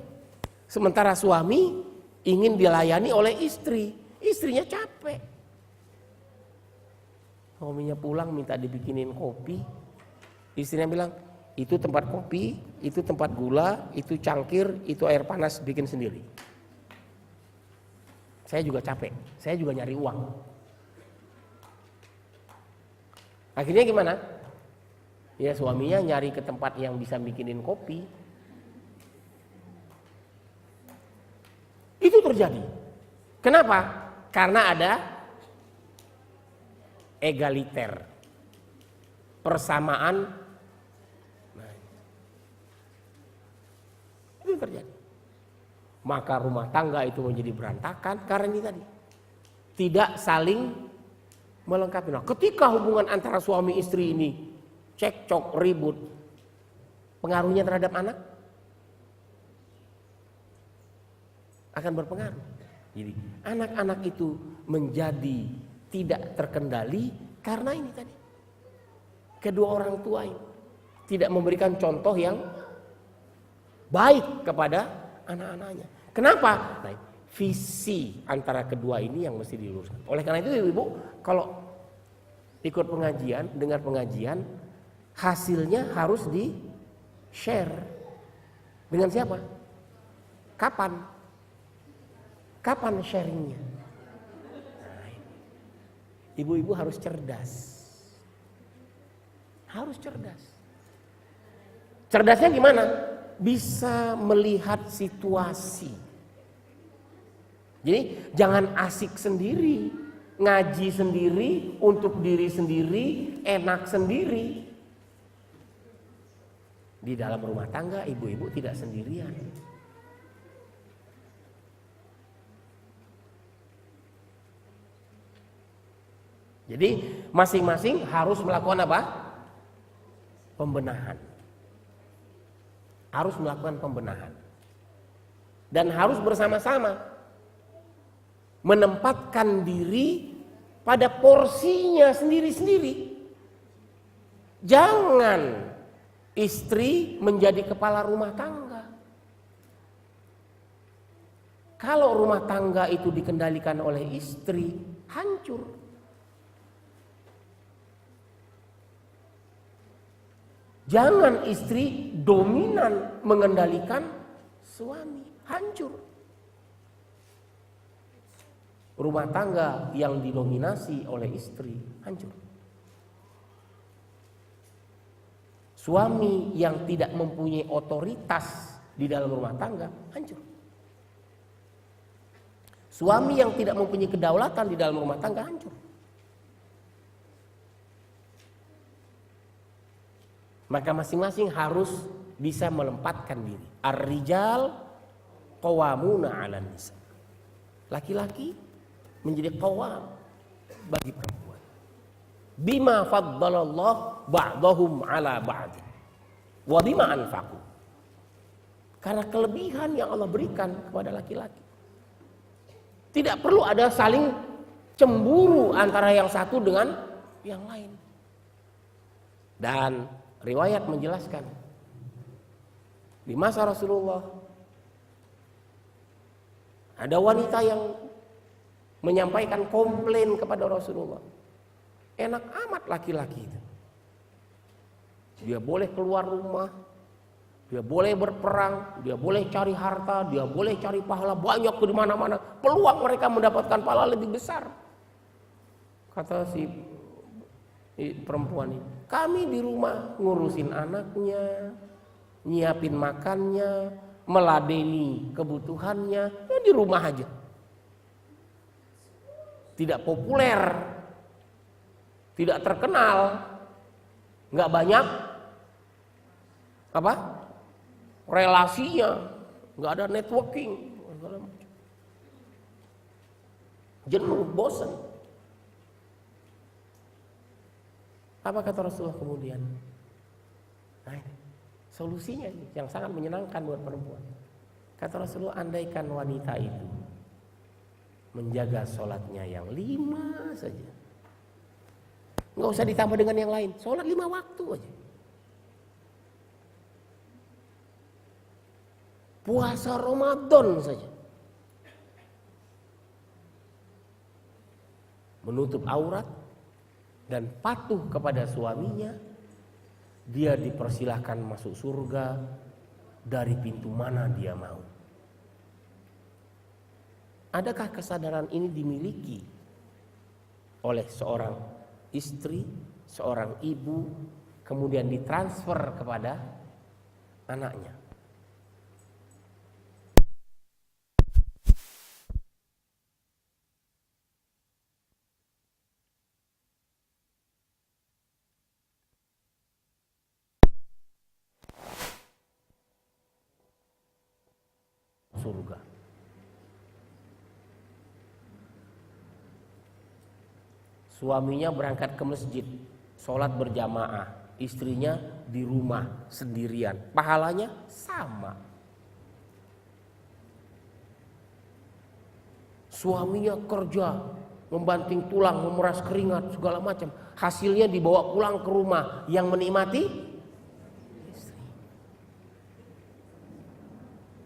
Sementara suami ingin dilayani oleh istri, istrinya capek. Suaminya pulang minta dibikinin kopi, istrinya bilang itu tempat kopi, itu tempat gula, itu cangkir, itu air panas, bikin sendiri. Saya juga capek, saya juga nyari uang. Akhirnya gimana? Ya suaminya nyari ke tempat yang bisa bikinin kopi. Itu terjadi. Kenapa? Karena ada egaliter, persamaan. Nah, itu terjadi. Maka rumah tangga itu menjadi berantakan karena ini tadi tidak saling melengkapi. Nah, ketika hubungan antara suami istri ini cekcok, ribut, pengaruhnya terhadap anak akan berpengaruh. Jadi anak-anak itu menjadi tidak terkendali karena ini tadi. Kedua orang tua ini tidak memberikan contoh yang baik kepada anak-anaknya. Kenapa? Nah, visi antara kedua ini yang mesti diluruskan. Oleh karena itu ibu-ibu, kalau ikut pengajian, dengar pengajian, hasilnya harus di-share. Dengan siapa? Kapan? Kapan sharingnya? Nah, ibu-ibu harus cerdas. Harus cerdas. Cerdasnya gimana? Bisa melihat situasi. Jadi jangan asik sendiri, ngaji sendiri, untuk diri sendiri, enak sendiri. Di dalam rumah tangga ibu-ibu tidak sendirian. Jadi masing-masing harus melakukan apa? Pembenahan. harus melakukan pembenahan. Dan harus bersama-sama menempatkan diri pada porsinya sendiri-sendiri. Jangan istri menjadi kepala rumah tangga. Kalau rumah tangga itu dikendalikan oleh istri, hancur. Jangan istri dominan mengendalikan suami, hancur. Rumah tangga yang didominasi oleh istri, hancur. Suami yang tidak mempunyai otoritas di dalam rumah tangga, hancur. Suami yang tidak mempunyai kedaulatan di dalam rumah tangga, hancur. Maka masing-masing harus bisa menempatkan diri. Ar-rijal qawwamuna 'alan nisa. Laki-laki menjadi qawwam bagi perempuan. Bima faddalallah ba'dahum 'ala ba'd. Wa bima anfaqu. Karena kelebihan yang Allah berikan kepada laki-laki. Tidak perlu ada saling cemburu antara yang satu dengan yang lain. Dan riwayat menjelaskan di masa Rasulullah ada wanita yang menyampaikan komplain kepada Rasulullah. Enak amat laki-laki itu. Dia boleh keluar rumah, dia boleh berperang, dia boleh cari harta, dia boleh cari pahala banyak di mana-mana. Peluang mereka mendapatkan pahala lebih besar. Kata si perempuan ini, kami di rumah ngurusin anaknya, nyiapin makannya, meladeni kebutuhannya, ya di rumah aja. Tidak populer, tidak terkenal, nggak banyak apa relasinya, nggak ada networking, jenuh, bosan. Apa kata Rasulullah kemudian? Nah, ini solusinya ini, yang sangat menyenangkan buat perempuan. Kata Rasulullah, andaikan wanita itu menjaga sholatnya yang 5 saja, nggak usah ditambah dengan yang lain, sholat 5 waktu aja. Puasa Ramadan saja, menutup aurat dan patuh kepada suaminya, dia dipersilahkan masuk surga dari pintu mana dia mau. Adakah kesadaran ini dimiliki oleh seorang istri, seorang ibu, kemudian ditransfer kepada anaknya? Surga. Suaminya berangkat ke masjid, sholat berjamaah, istrinya di rumah sendirian, pahalanya sama. Suaminya kerja, membanting tulang, memeras keringat, segala macam, hasilnya dibawa pulang ke rumah, yang menikmati istri.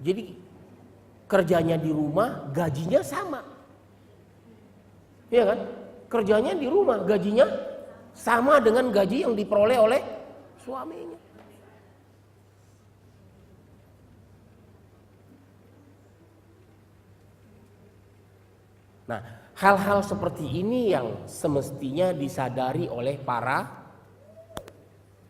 Jadi kerjanya di rumah, gajinya sama, iya kan? Kerjanya di rumah, gajinya sama dengan gaji yang diperoleh oleh suaminya. Nah, hal-hal seperti ini yang semestinya disadari oleh para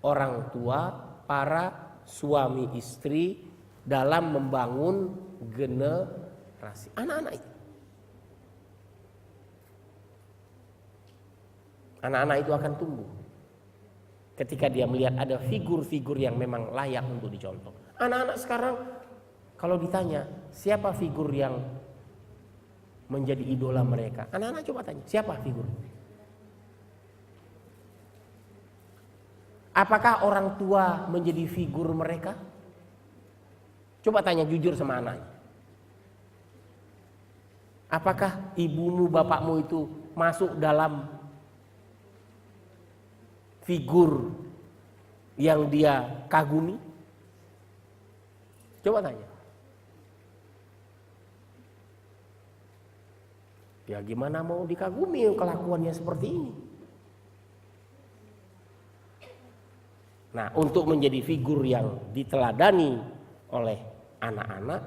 orang tua, para suami istri dalam membangun generasi anak-anak itu. Anak-anak itu akan tumbuh ketika dia melihat ada figur-figur yang memang layak untuk dicontoh. Anak-anak sekarang kalau ditanya siapa figur yang menjadi idola mereka, anak-anak coba tanya, siapa figur? Apakah orang tua menjadi figur mereka? Coba tanya jujur sama anaknya. Apakah ibumu, bapakmu itu masuk dalam figur yang dia kagumi? Coba tanya. Ya gimana mau dikagumi kelakuannya seperti ini? Nah, untuk menjadi figur yang diteladani oleh anak-anak,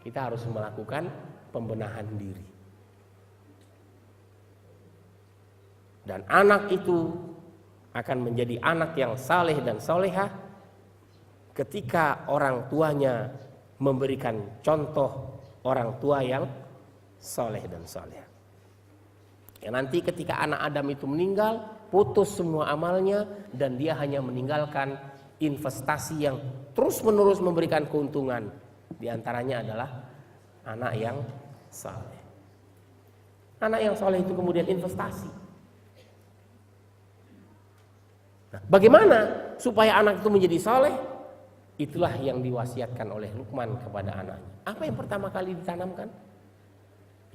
kita harus melakukan pembenahan diri. Dan anak itu akan menjadi anak yang saleh dan solehah ketika orang tuanya memberikan contoh orang tua yang soleh dan solehah. Ya, nanti ketika anak Adam itu meninggal, putus semua amalnya dan dia hanya meninggalkan investasi yang terus-menerus memberikan keuntungan. Di antaranya adalah anak yang saleh. Anak yang saleh itu kemudian investasi. Nah, bagaimana supaya anak itu menjadi saleh? Itulah yang diwasiatkan oleh Luqman kepada anaknya. Apa yang pertama kali ditanamkan?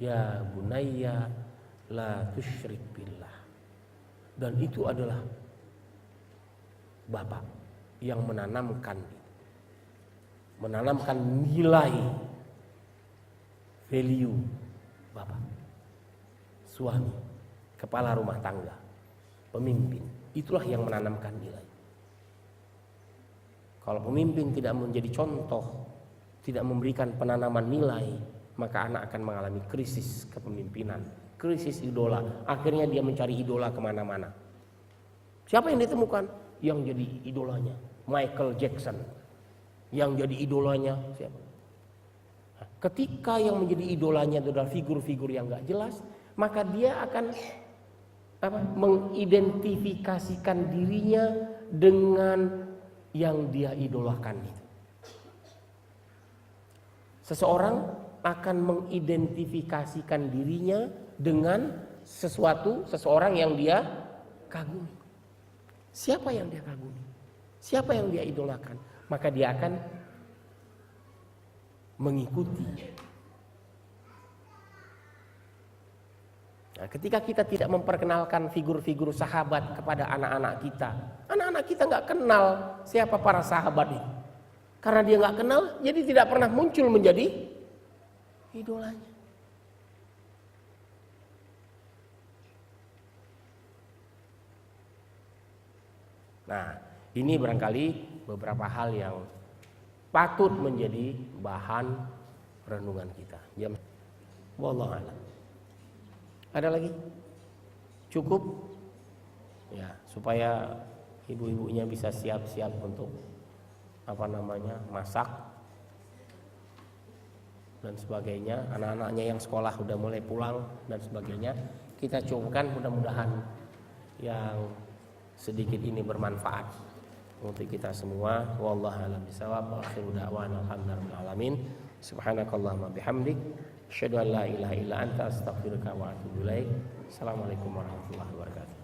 Ya bunayya la tusyrik billah. Dan itu adalah bapak yang menanamkan nilai value bapak, suami, kepala rumah tangga, pemimpin. Itulah yang menanamkan nilai. Kalau pemimpin tidak menjadi contoh, tidak memberikan penanaman nilai, maka anak akan mengalami krisis kepemimpinan, krisis idola. Akhirnya dia mencari idola kemana-mana. Siapa yang ditemukan? Yang jadi idolanya Michael Jackson. Yang jadi idolanya siapa? Ketika yang menjadi idolanya adalah figur-figur yang gak jelas, maka dia akan mengidentifikasikan dirinya dengan yang dia idolakan itu. Seseorang akan mengidentifikasikan dirinya dengan seseorang yang dia kagumi. Siapa yang dia kagumi? Siapa yang dia idolakan? Maka dia akan mengikuti. Nah, ketika kita tidak memperkenalkan figur-figur sahabat kepada anak-anak kita nggak kenal siapa para sahabat ini. Karena dia nggak kenal, jadi tidak pernah muncul menjadi idolanya. Nah, ini barangkali beberapa hal yang patut menjadi bahan renungan kita. Wallahu a'lam. Ada lagi? Cukup? Ya, supaya ibu-ibunya bisa siap-siap untuk masak dan sebagainya. Anak-anaknya yang sekolah udah mulai pulang dan sebagainya. Kita cukupkan, mudah-mudahan yang sedikit ini bermanfaat untuk kita semua. Wallahu a'lam bishawab. Wa akhiru da'wana alhamdulillahi alamin. Subhanakallahumma bihamdik, asyhadu an la ilaha illa anta, astaghfiruka wa atubu ilaik. Assalamualaikum warahmatullahi wabarakatuh.